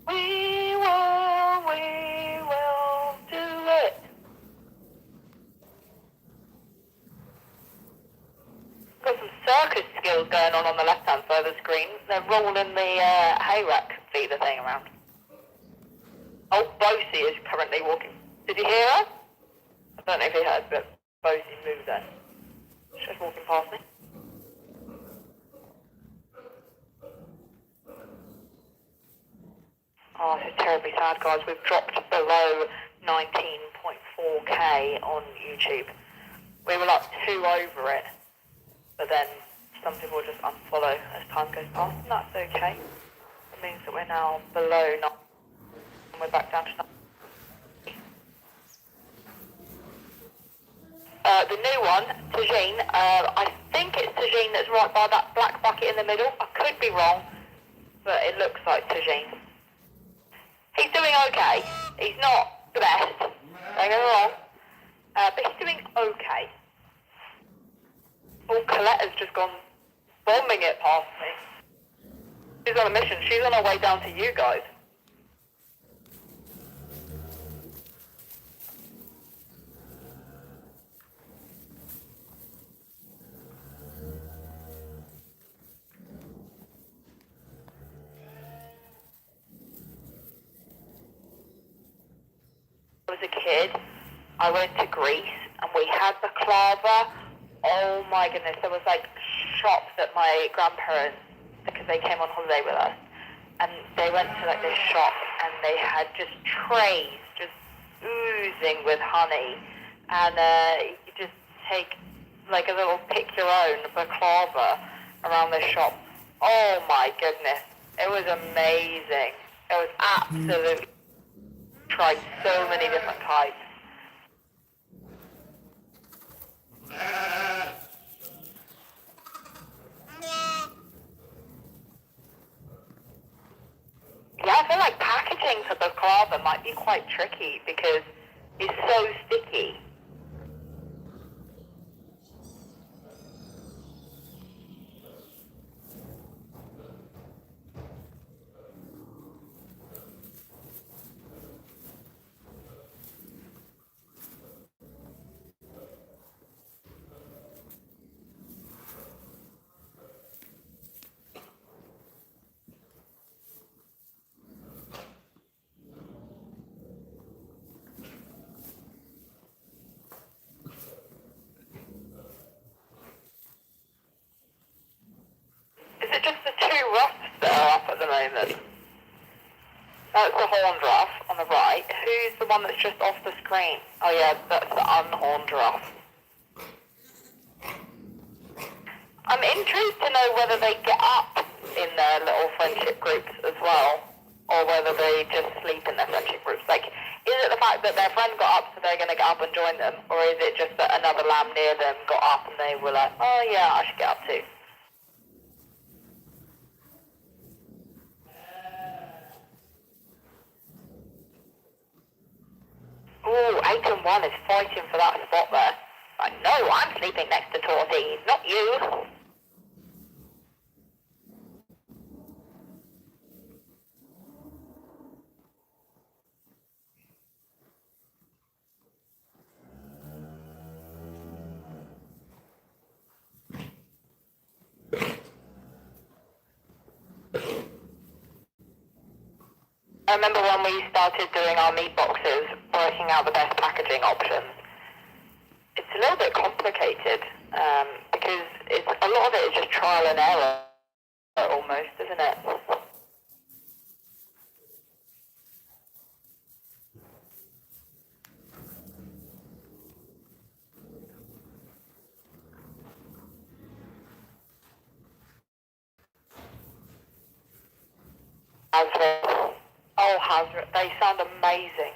We will do it. Got some circus skills going on the left-hand side of the screen. They're rolling the hay rack feeder thing around. Oh, Bosie is currently walking. Did you hear her? I don't know if you heard, but Bosie moved then. She's walking past me. Oh, this is terribly sad, guys. We've dropped below 19.4k on YouTube. We were like 2 over it, but then some people just unfollow as time goes past, and that's okay. It means that we're now below 9, and we're back down to 9. The new one, Tene, I think it's Tene that's right by that black bucket in the middle. I could be wrong, but it looks like Tene. He's doing okay. He's not the best, don't get me wrong, But he's doing okay. Oh, Coletta's just gone bombing it past me. She's on a mission. She's on her way down to you guys. I was a kid, I went to Greece and we had baklava. Oh my goodness, there was like shops at my grandparents, because they came on holiday with us, and they went to like this shop and they had just trays just oozing with honey, and you just take like a little pick your own baklava around the shop. Oh my goodness, it was amazing. It was absolutely, tried so many different types. Yeah, I feel like packaging for baklava might be quite tricky because it's so sticky. Is it just the two ruffs that are up at the moment? That's the horned ruff on the right. Who's the one that's just off the screen? Oh yeah, that's the unhorned ruff. I'm intrigued to know whether they get up in their little friendship groups as well, or whether they just sleep in their friendship groups. Like, is it the fact that their friend got up so they're going to get up and join them, or is it just that another lamb near them got up and they were like, oh yeah, I should get up too? Ooh, 8 and 1 is fighting for that spot there. Like, no, I'm sleeping next to Torty, not you. I remember when we started doing our meat boxes, working out the best packaging options. It's a little bit complicated, because a lot of it is just trial and error, almost, isn't it? Hazret. Oh, Hazret, they sound amazing.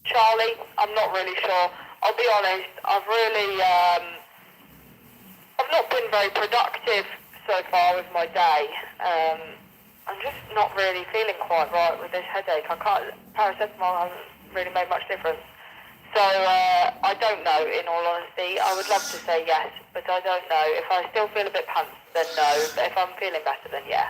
Charlie, I'm not really sure. I'll be honest, I've not been very productive so far with my day. I'm just not really feeling quite right with this headache. Paracetamol hasn't really made much difference. So, I don't know, in all honesty. I would love to say yes, but I don't know. If I still feel a bit pantsed, then no. But if I'm feeling better, then yeah.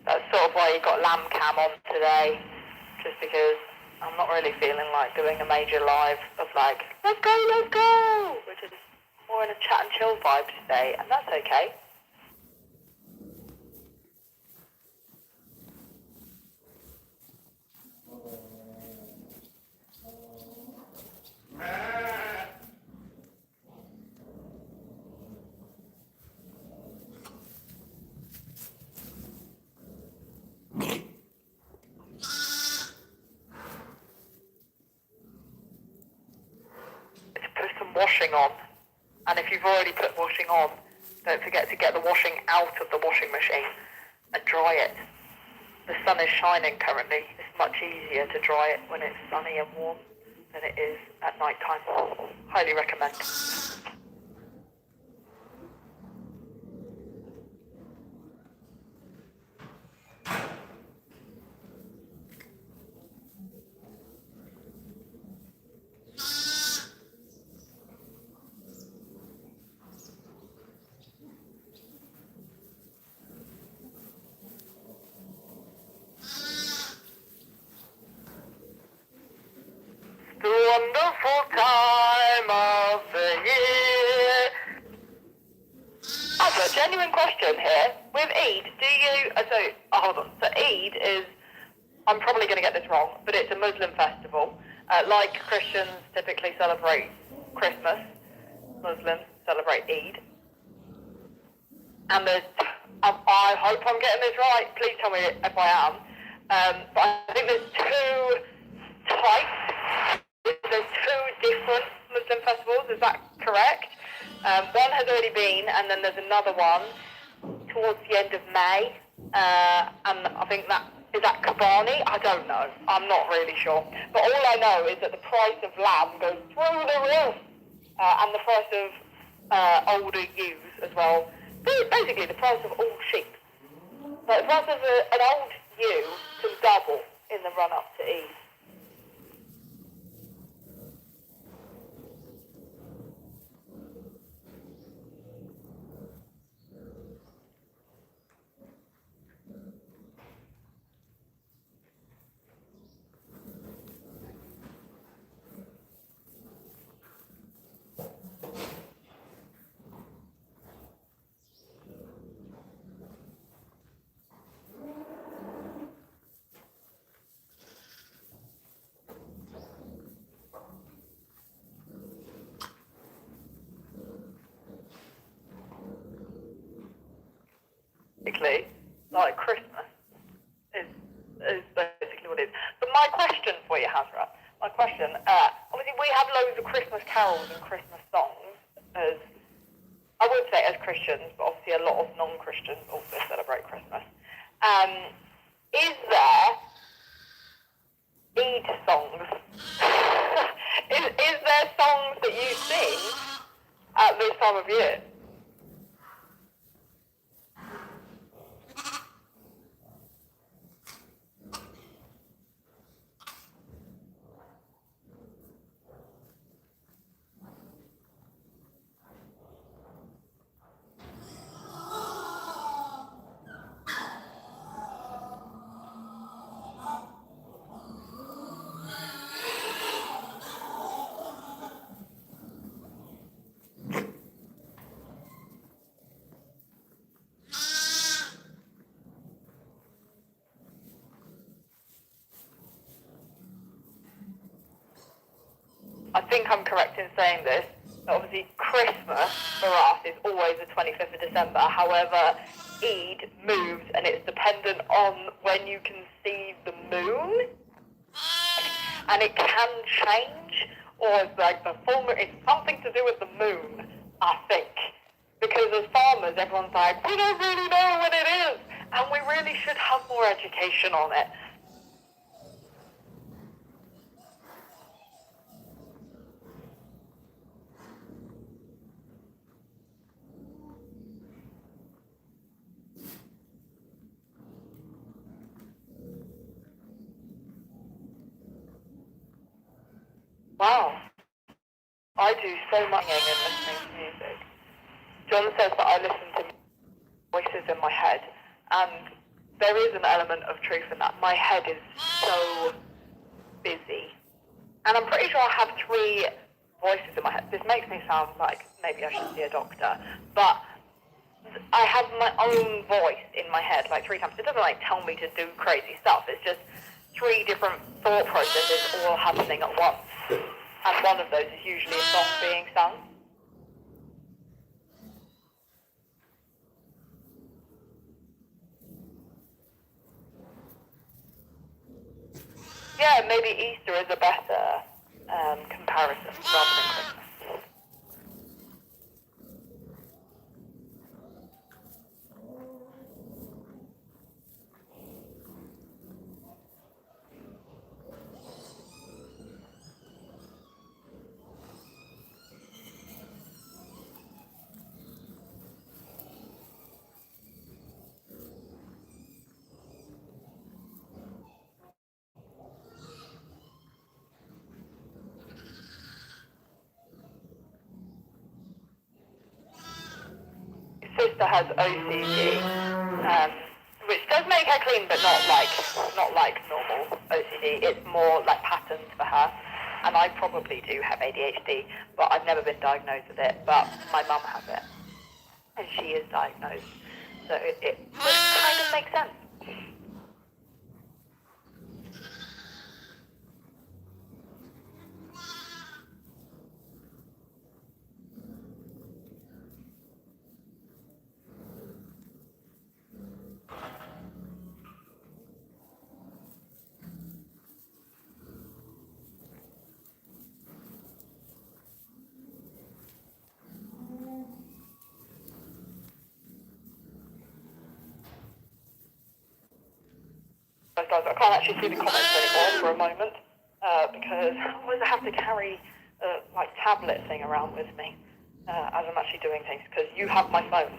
That's sort of why you got lamb cam on today, just because I'm not really feeling like doing a major live of like, let's go, which is more in a chat and chill vibe today, and that's okay. washing on. And if you've already put washing on, don't forget to get the washing out of the washing machine and dry it. The sun is shining currently. It's much easier to dry it when it's sunny and warm than it is at night time. Highly recommend. The wonderful time of the year. That's a genuine question here. With Eid, do you... hold on. So Eid is... I'm probably going to get this wrong, but it's a Muslim festival. Like Christians typically celebrate Christmas, Muslims celebrate Eid. And there's... I hope I'm getting this right. Please tell me if I am. But I think there's two types. There's two different Muslim festivals, is that correct? One has already been, and then there's another one towards the end of May, and I think is that Kobani? I don't know. I'm not really sure. But all I know is that the price of lamb goes through the roof, and the price of older ewes as well. Basically, the price of all sheep. But the price of an old ewe can double in the run-up to Eid. Like Christmas is basically what it is. But my question for you, Hazra, obviously we have loads of Christmas carols and Christmas songs as, I would say as Christians, but obviously a lot of non-Christians also celebrate Christmas. Is there Eid songs? is there songs that you sing at this time of year? I think I'm correct in saying this. Obviously, Christmas for us is always the 25th of December. However, Eid moves, and it's dependent on when you can see the moon, and it can change, or it's like the full moon. It's something to do with the moon, I think, because as farmers, everyone's like, we don't really know when it is, and we really should have more education on it. Wow. I do so much singing and listening to music. John says that I listen to voices in my head, and there is an element of truth in that. My head is so busy. And I'm pretty sure I have 3 voices in my head. This makes me sound like maybe I should see a doctor, but I have my own voice in my head like 3 times. It doesn't like tell me to do crazy stuff. It's just 3 different thought processes all happening at once. And one of those is usually a song being sung. Yeah, maybe Easter is a better comparison rather than Christmas. sister has OCD, which does make her clean, but not like normal OCD. It's more like patterns for her. And I probably do have ADHD, but I've never been diagnosed with it. But my mum has it, and she is diagnosed, so it kind of makes sense. Guys, I can't actually see the comments anymore for a moment because I always have to carry like tablet thing around with me as I'm actually doing things because you have my phone.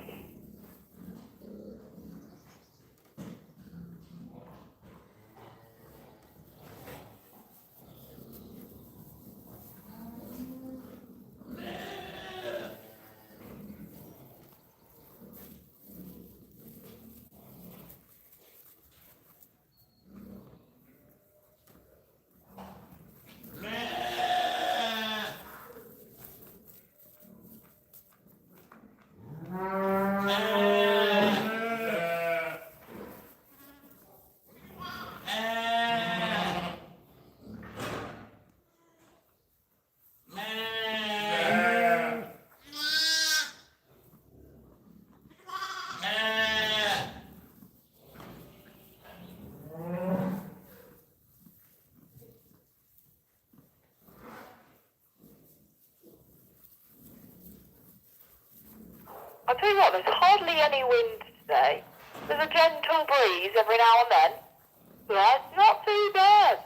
I'll tell you what, there's hardly any wind today. There's a gentle breeze every now and then. That's not too bad.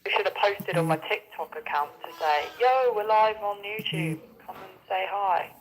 I should have posted on my TikTok account to say, yo, we're live on YouTube, come and say hi.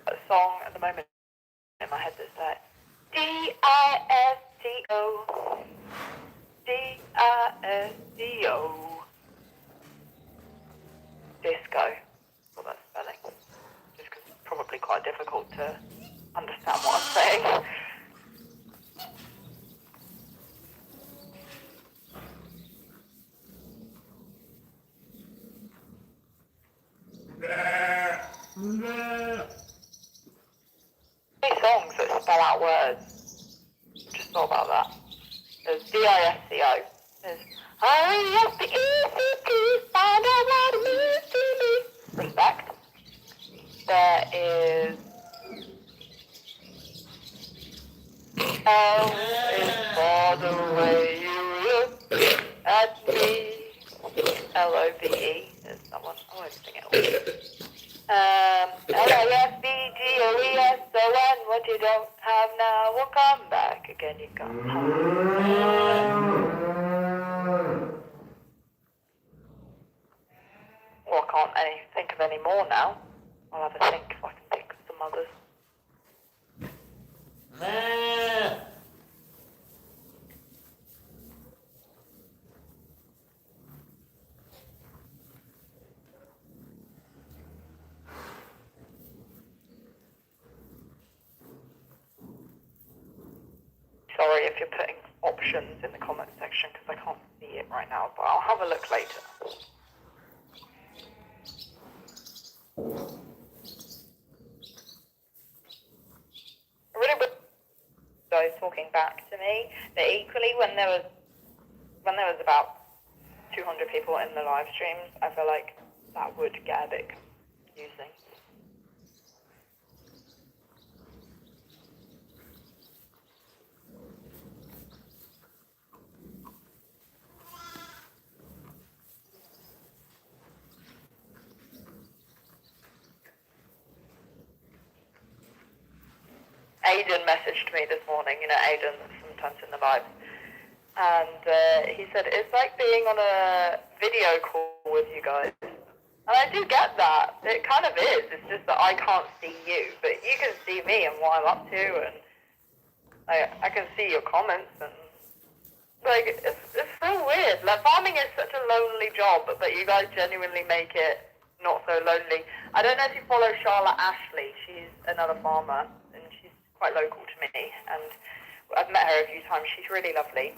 A song at the moment in my head that's like D-I-S-T-O, D-I-S-T-O, disco. Well, that's spelling. Just because it's probably quite difficult to understand what I'm saying. Songs that spell out words. Just thought about that. There's D-I-S-C-O. There's R-E-S-P-E-C-T, find out what it means to me. Respect. There is L is for the way you look at me. L-O-V-E is someone. I won't sing it all. L-I-F-E-G-O-E-S, so when what you don't have now will come back again. You can't have. Well, I can't think of any more now. I'll have a think if I can think of some others. Sorry if you're putting options in the comment section because I can't see it right now, but I'll have a look later. I really wish guys talking back to me, but equally when there was about 200 people in the live streams, I feel like that would get a bit confusing. Aiden messaged me this morning, you know, Aiden sometimes in the live, and he said, it's like being on a video call with you guys. And I do get that. It kind of is. It's just that I can't see you, but you can see me and what I'm up to, and I can see your comments, and like, it's so weird. Like, farming is such a lonely job, but you guys genuinely make it not so lonely. I don't know if you follow Charlotte Ashley. She's another farmer, and she's quite local to me, and I've met her a few times. She's really lovely.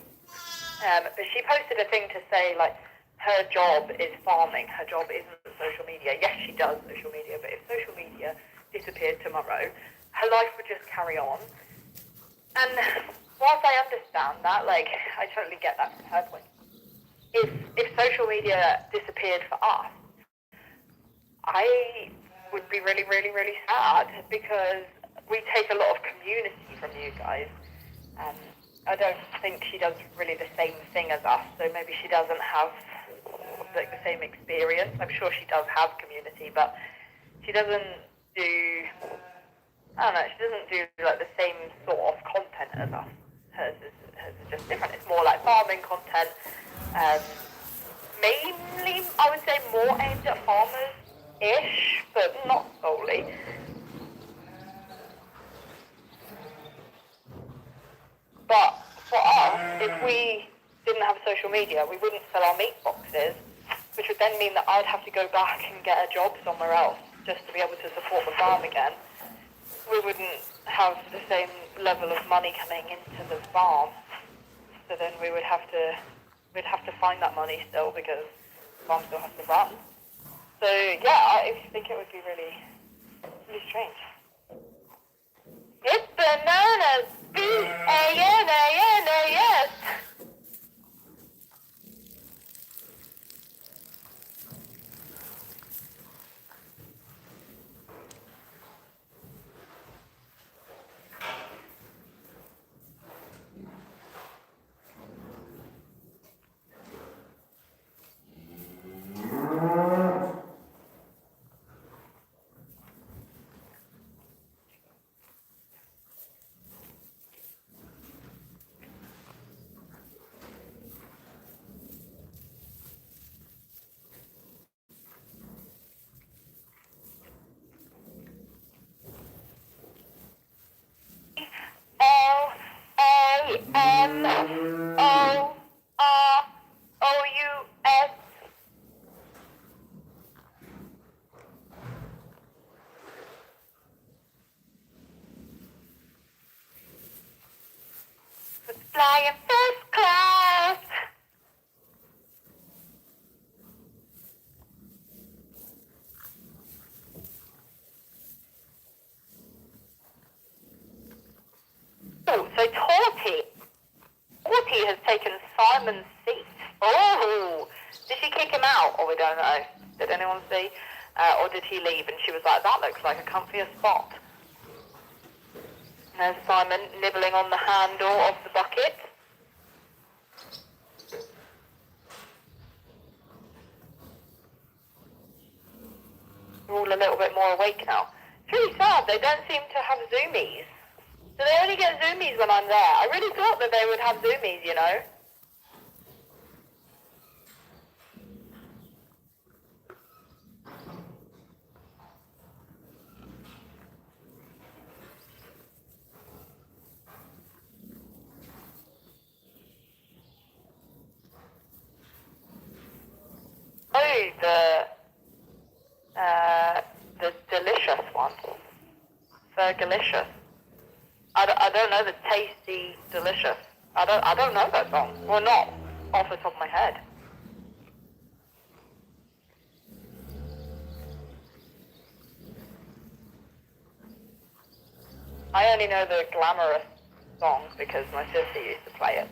But she posted a thing to say, like, her job is farming. Her job isn't social media. Yes, she does social media, but if social media disappeared tomorrow, her life would just carry on. And whilst I understand that, like, I totally get that from her point. If social media disappeared for us, I would be really, really, really sad because we take a lot of community from you guys. I don't think she does really the same thing as us, so maybe she doesn't have like the same experience. I'm sure she does have community, but she doesn't do, I don't know, she doesn't do like the same sort of content as us. Hers is just different. It's more like farming content, mainly, I would say, more aimed at farmers-ish, but not solely. But for us, if we didn't have social media, we wouldn't sell our meat boxes, which would then mean that I'd have to go back and get a job somewhere else just to be able to support the farm again. We wouldn't have the same level of money coming into the farm, so then we'd have to find that money still because the farm still has to run. So yeah, I think it would be really, really strange. It's bananas, B-A-N-A-N-A-S. L-A-M-O-R-O-U-S. Flying first class. Oh, so Torty has taken Simon's seat. Oh, did she kick him out? Oh, we don't know. Did anyone see? Or did he leave and she was like, that looks like a comfier spot? There's Simon nibbling on the handle of the bucket. We're all a little bit more awake now. It's really sad, they don't seem to have zoomies. So they only get zoomies when I'm there. I really thought that they would have zoomies, you know. Oh, the delicious one. Fergalicious. I don't know the tasty delicious. I don't know that song. Well, not off the top of my head. I only know the glamorous song because my sister used to play it.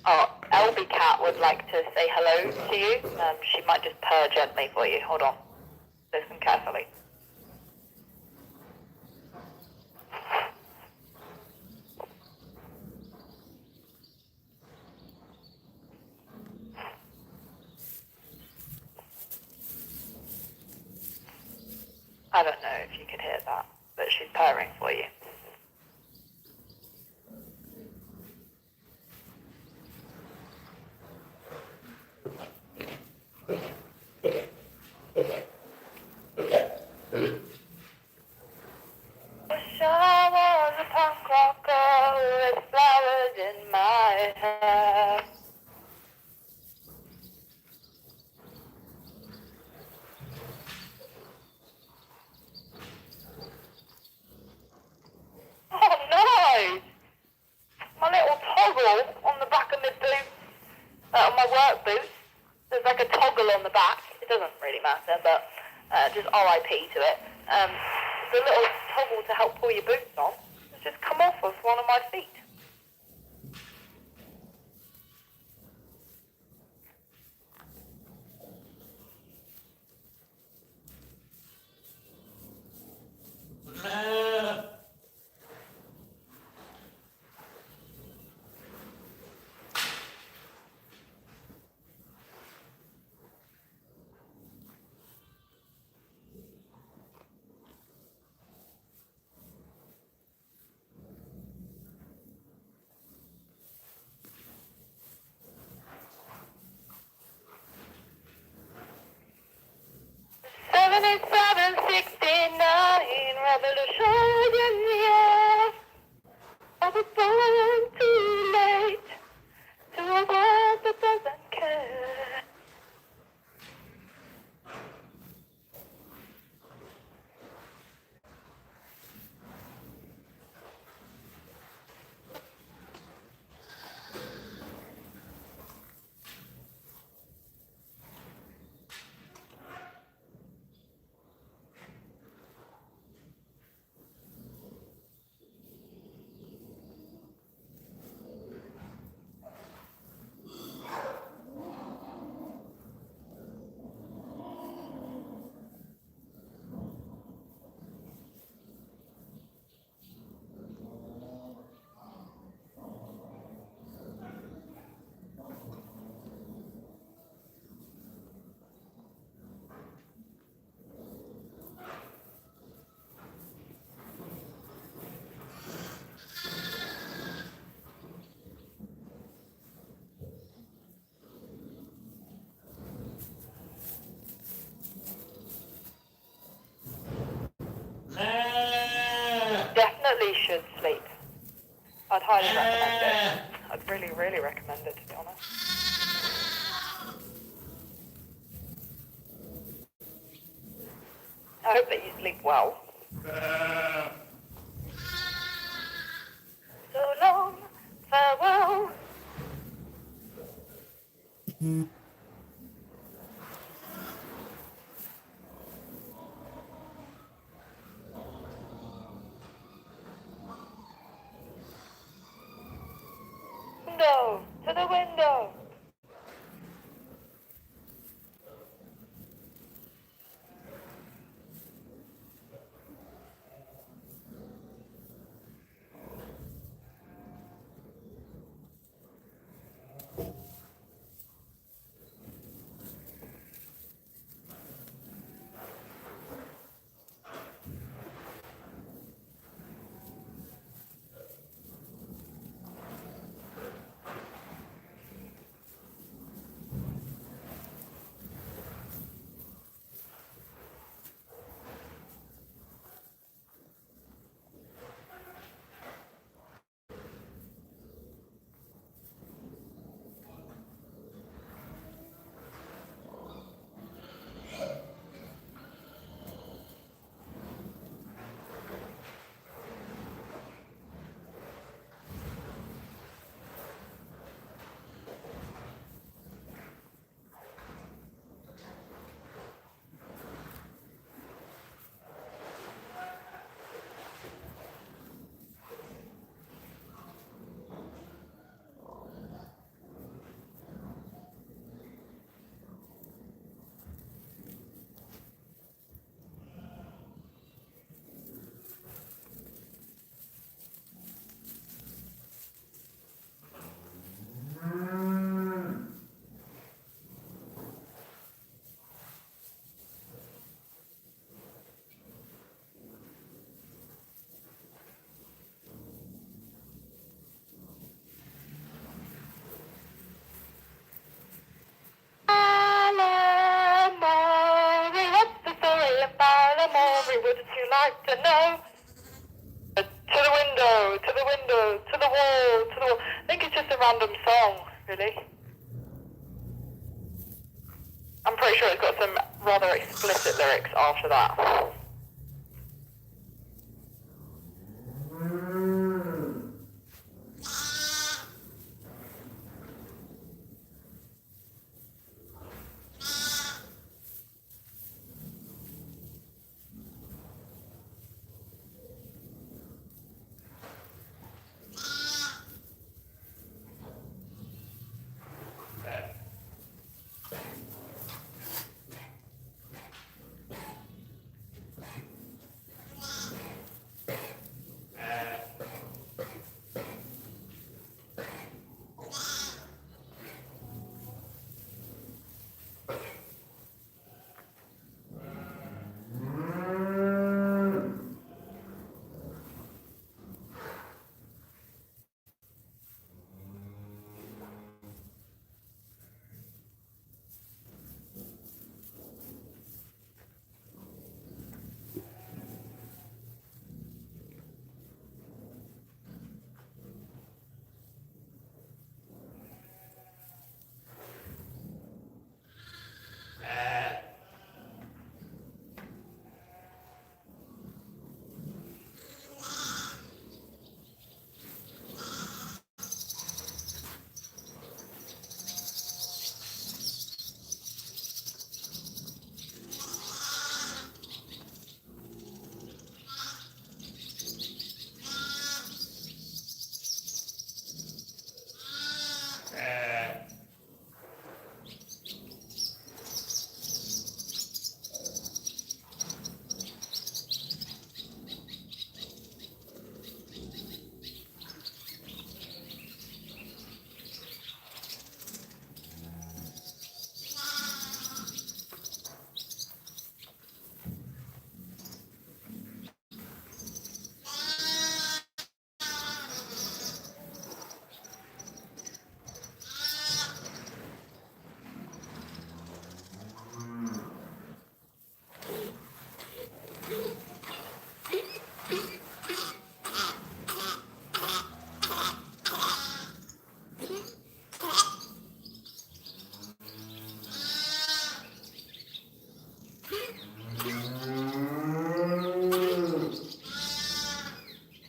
Oh, Elby Cat would like to say hello to you. She might just purr gently for you. Hold on. Listen carefully. I don't know if you could hear that, but she's purring for you. Wish I was a punk rocker with flowers in my hair. Oh no! My little toggle on the back of my boots, on my work boots. There's like a toggle on the back. It doesn't really matter, but just RIP to it. The little toggle to help pull your boots on has just come off of one of my feet. Revolution in the air. I was born too late to a world that doesn't care. Definitely should sleep. I'd highly recommend it. I'd really, really recommend it, to be honest. I hope that you sleep well. So long, farewell. Window, to the window. Would you like to know? To the window, to the window, to the wall, to the wall. I think it's just a random song, really. I'm pretty sure it's got some rather explicit lyrics after that.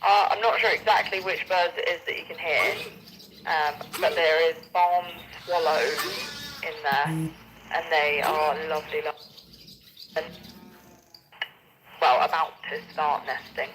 I'm not sure exactly which birds it is that you can hear, but there is farm swallows in there, and they are lovely, and, well, about to start nesting.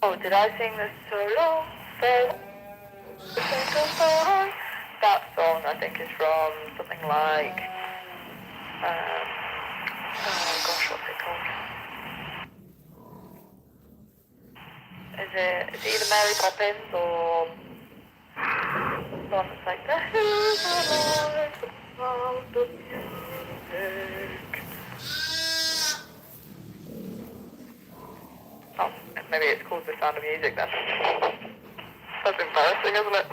Oh, did I sing the solo? That song I think is from something like, oh gosh, what's it called? Is it either Mary Poppins or the one that's like, the hills are like the sound of music. Oh, maybe it's called The Sound of Music then. That's embarrassing, isn't it?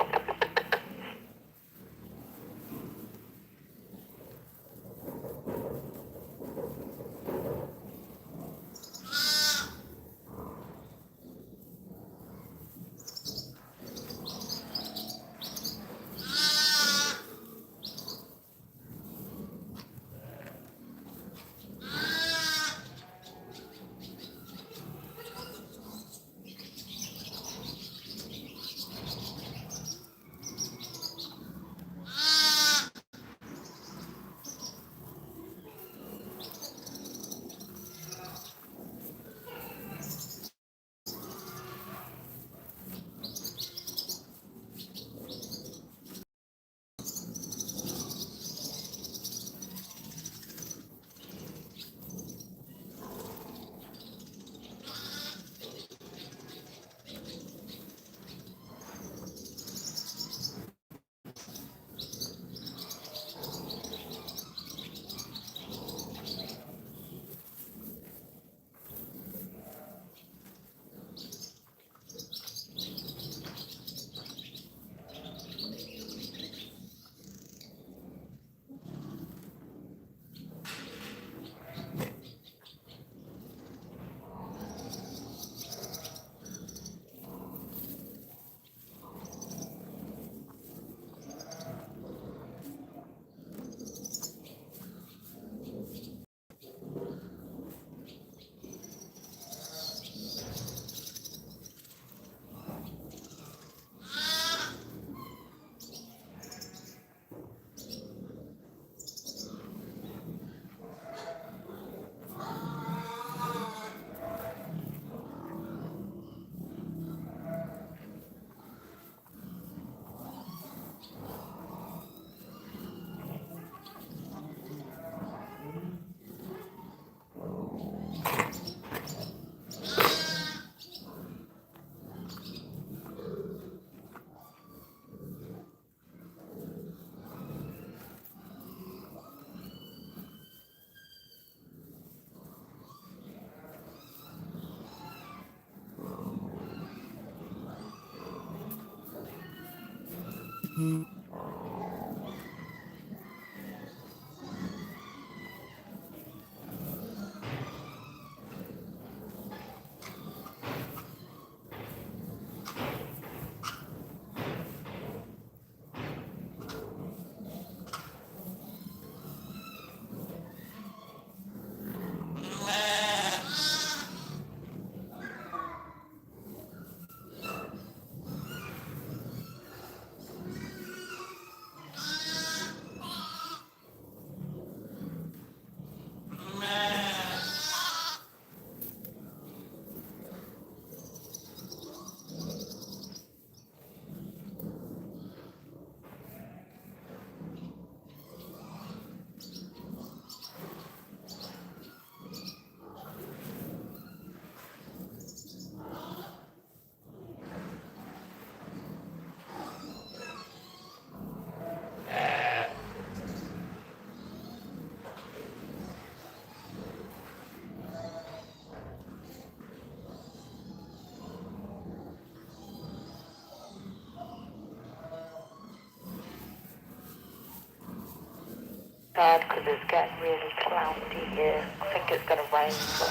Bad because it's getting really cloudy here. I think it's going to rain. So.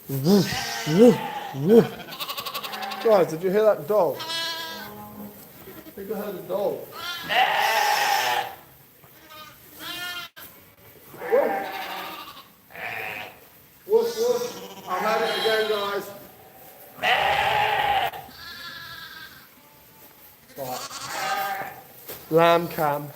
Woof, woof, woof. Guys, did you hear that dog? I think I heard a dog. Woof, woof. I heard it again, guys. Right. Lamb cam.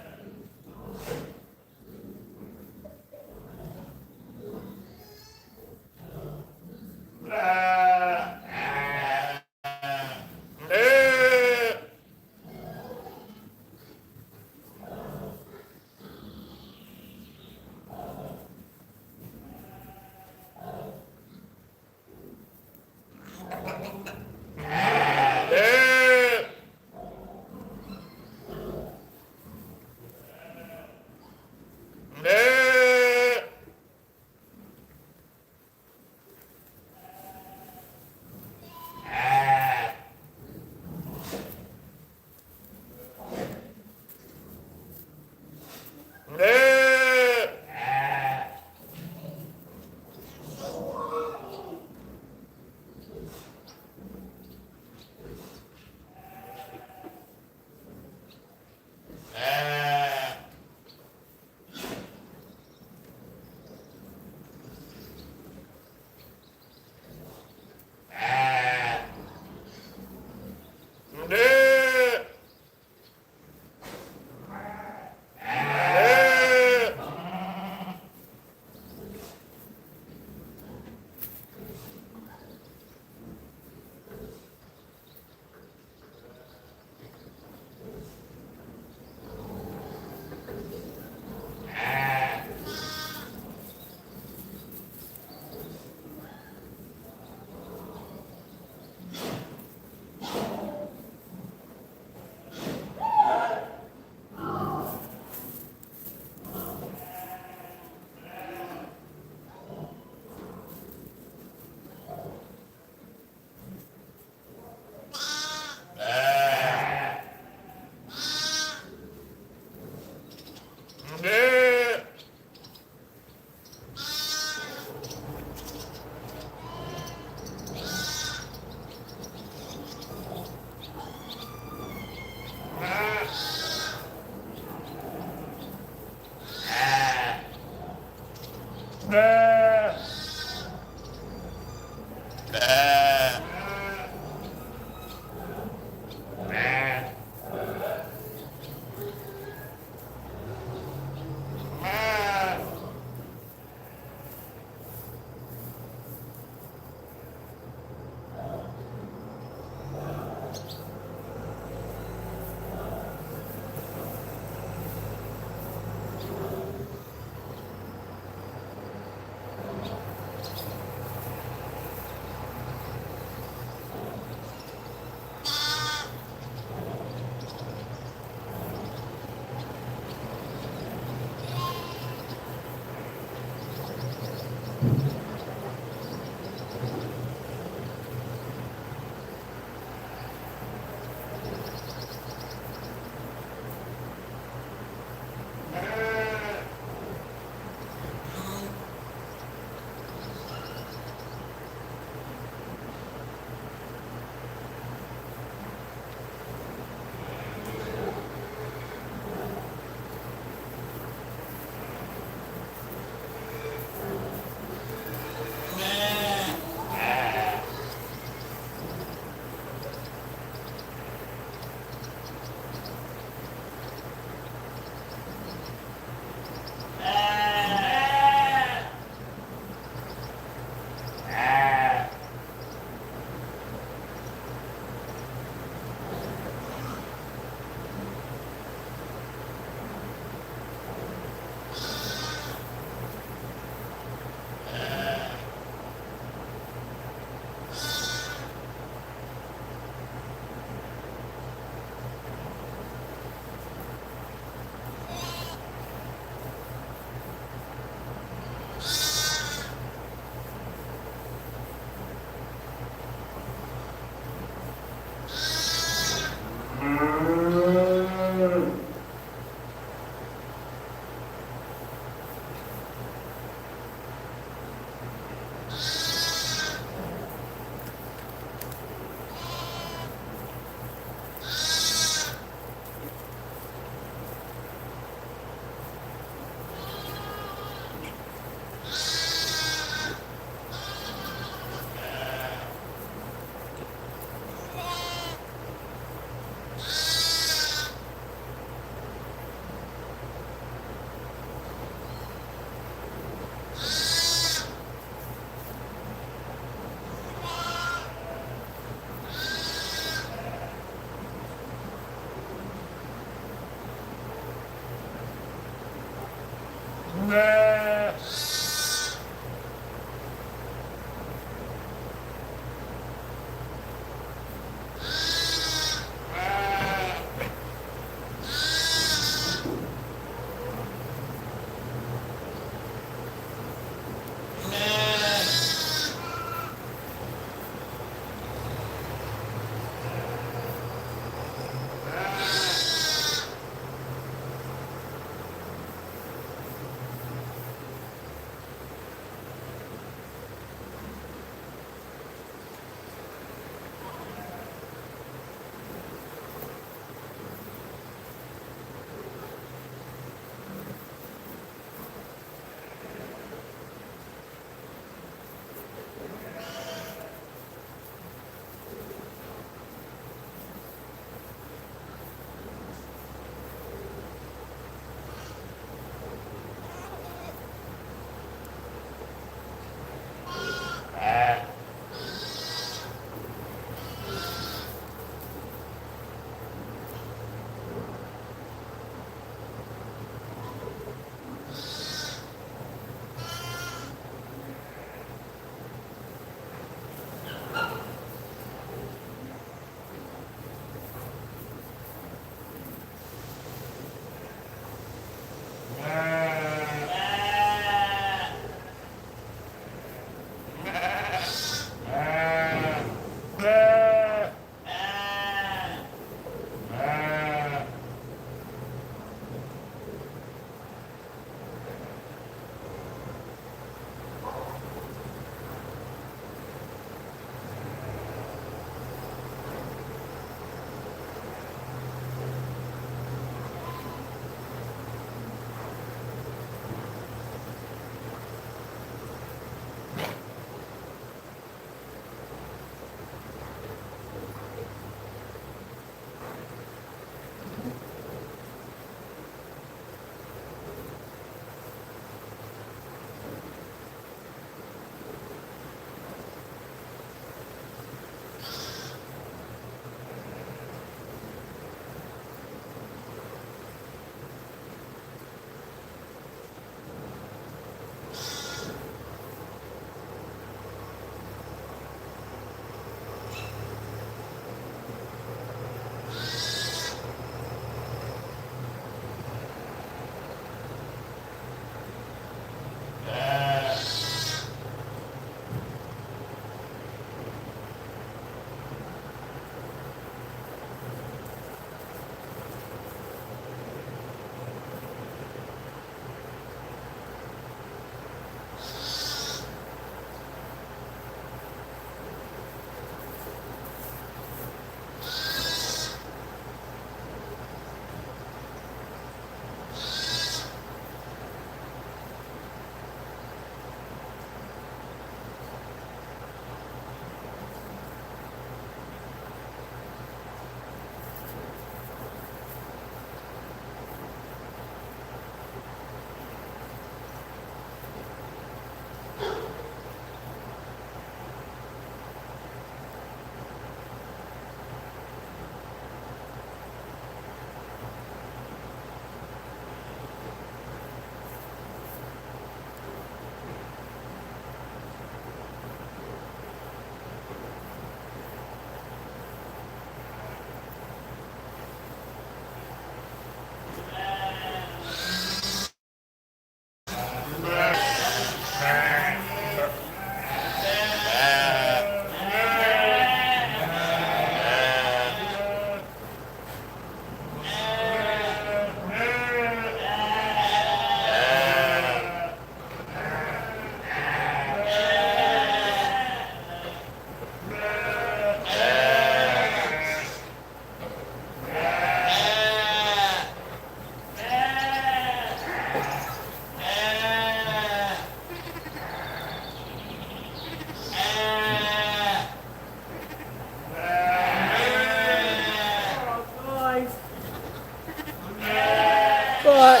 Right.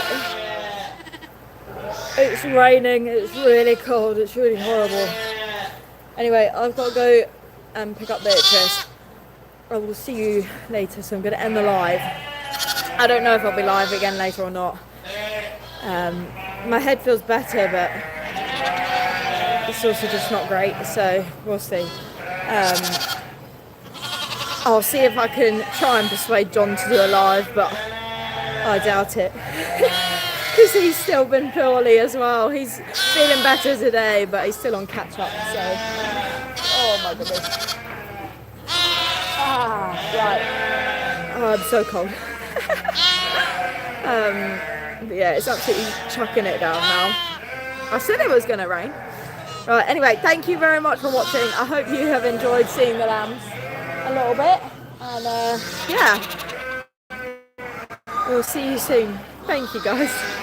It's raining, it's really cold, it's really horrible. Anyway, I've got to go and pick up Beatrice. I will see you later, so I'm going to end the live. I don't know if I'll be live again later or not. My head feels better, but it's also just not great, so we'll see. I'll see if I can try and persuade John to do a live, but I doubt it. Because he's still been poorly as well. He's feeling better today, but he's still on catch up, so. Oh my goodness. Right. Oh, I'm so cold. But yeah, it's absolutely chucking it down now. I said it was going to rain. Right, anyway, thank you very much for watching. I hope you have enjoyed seeing the lambs a little bit. And yeah, we'll see you soon. Thank you guys.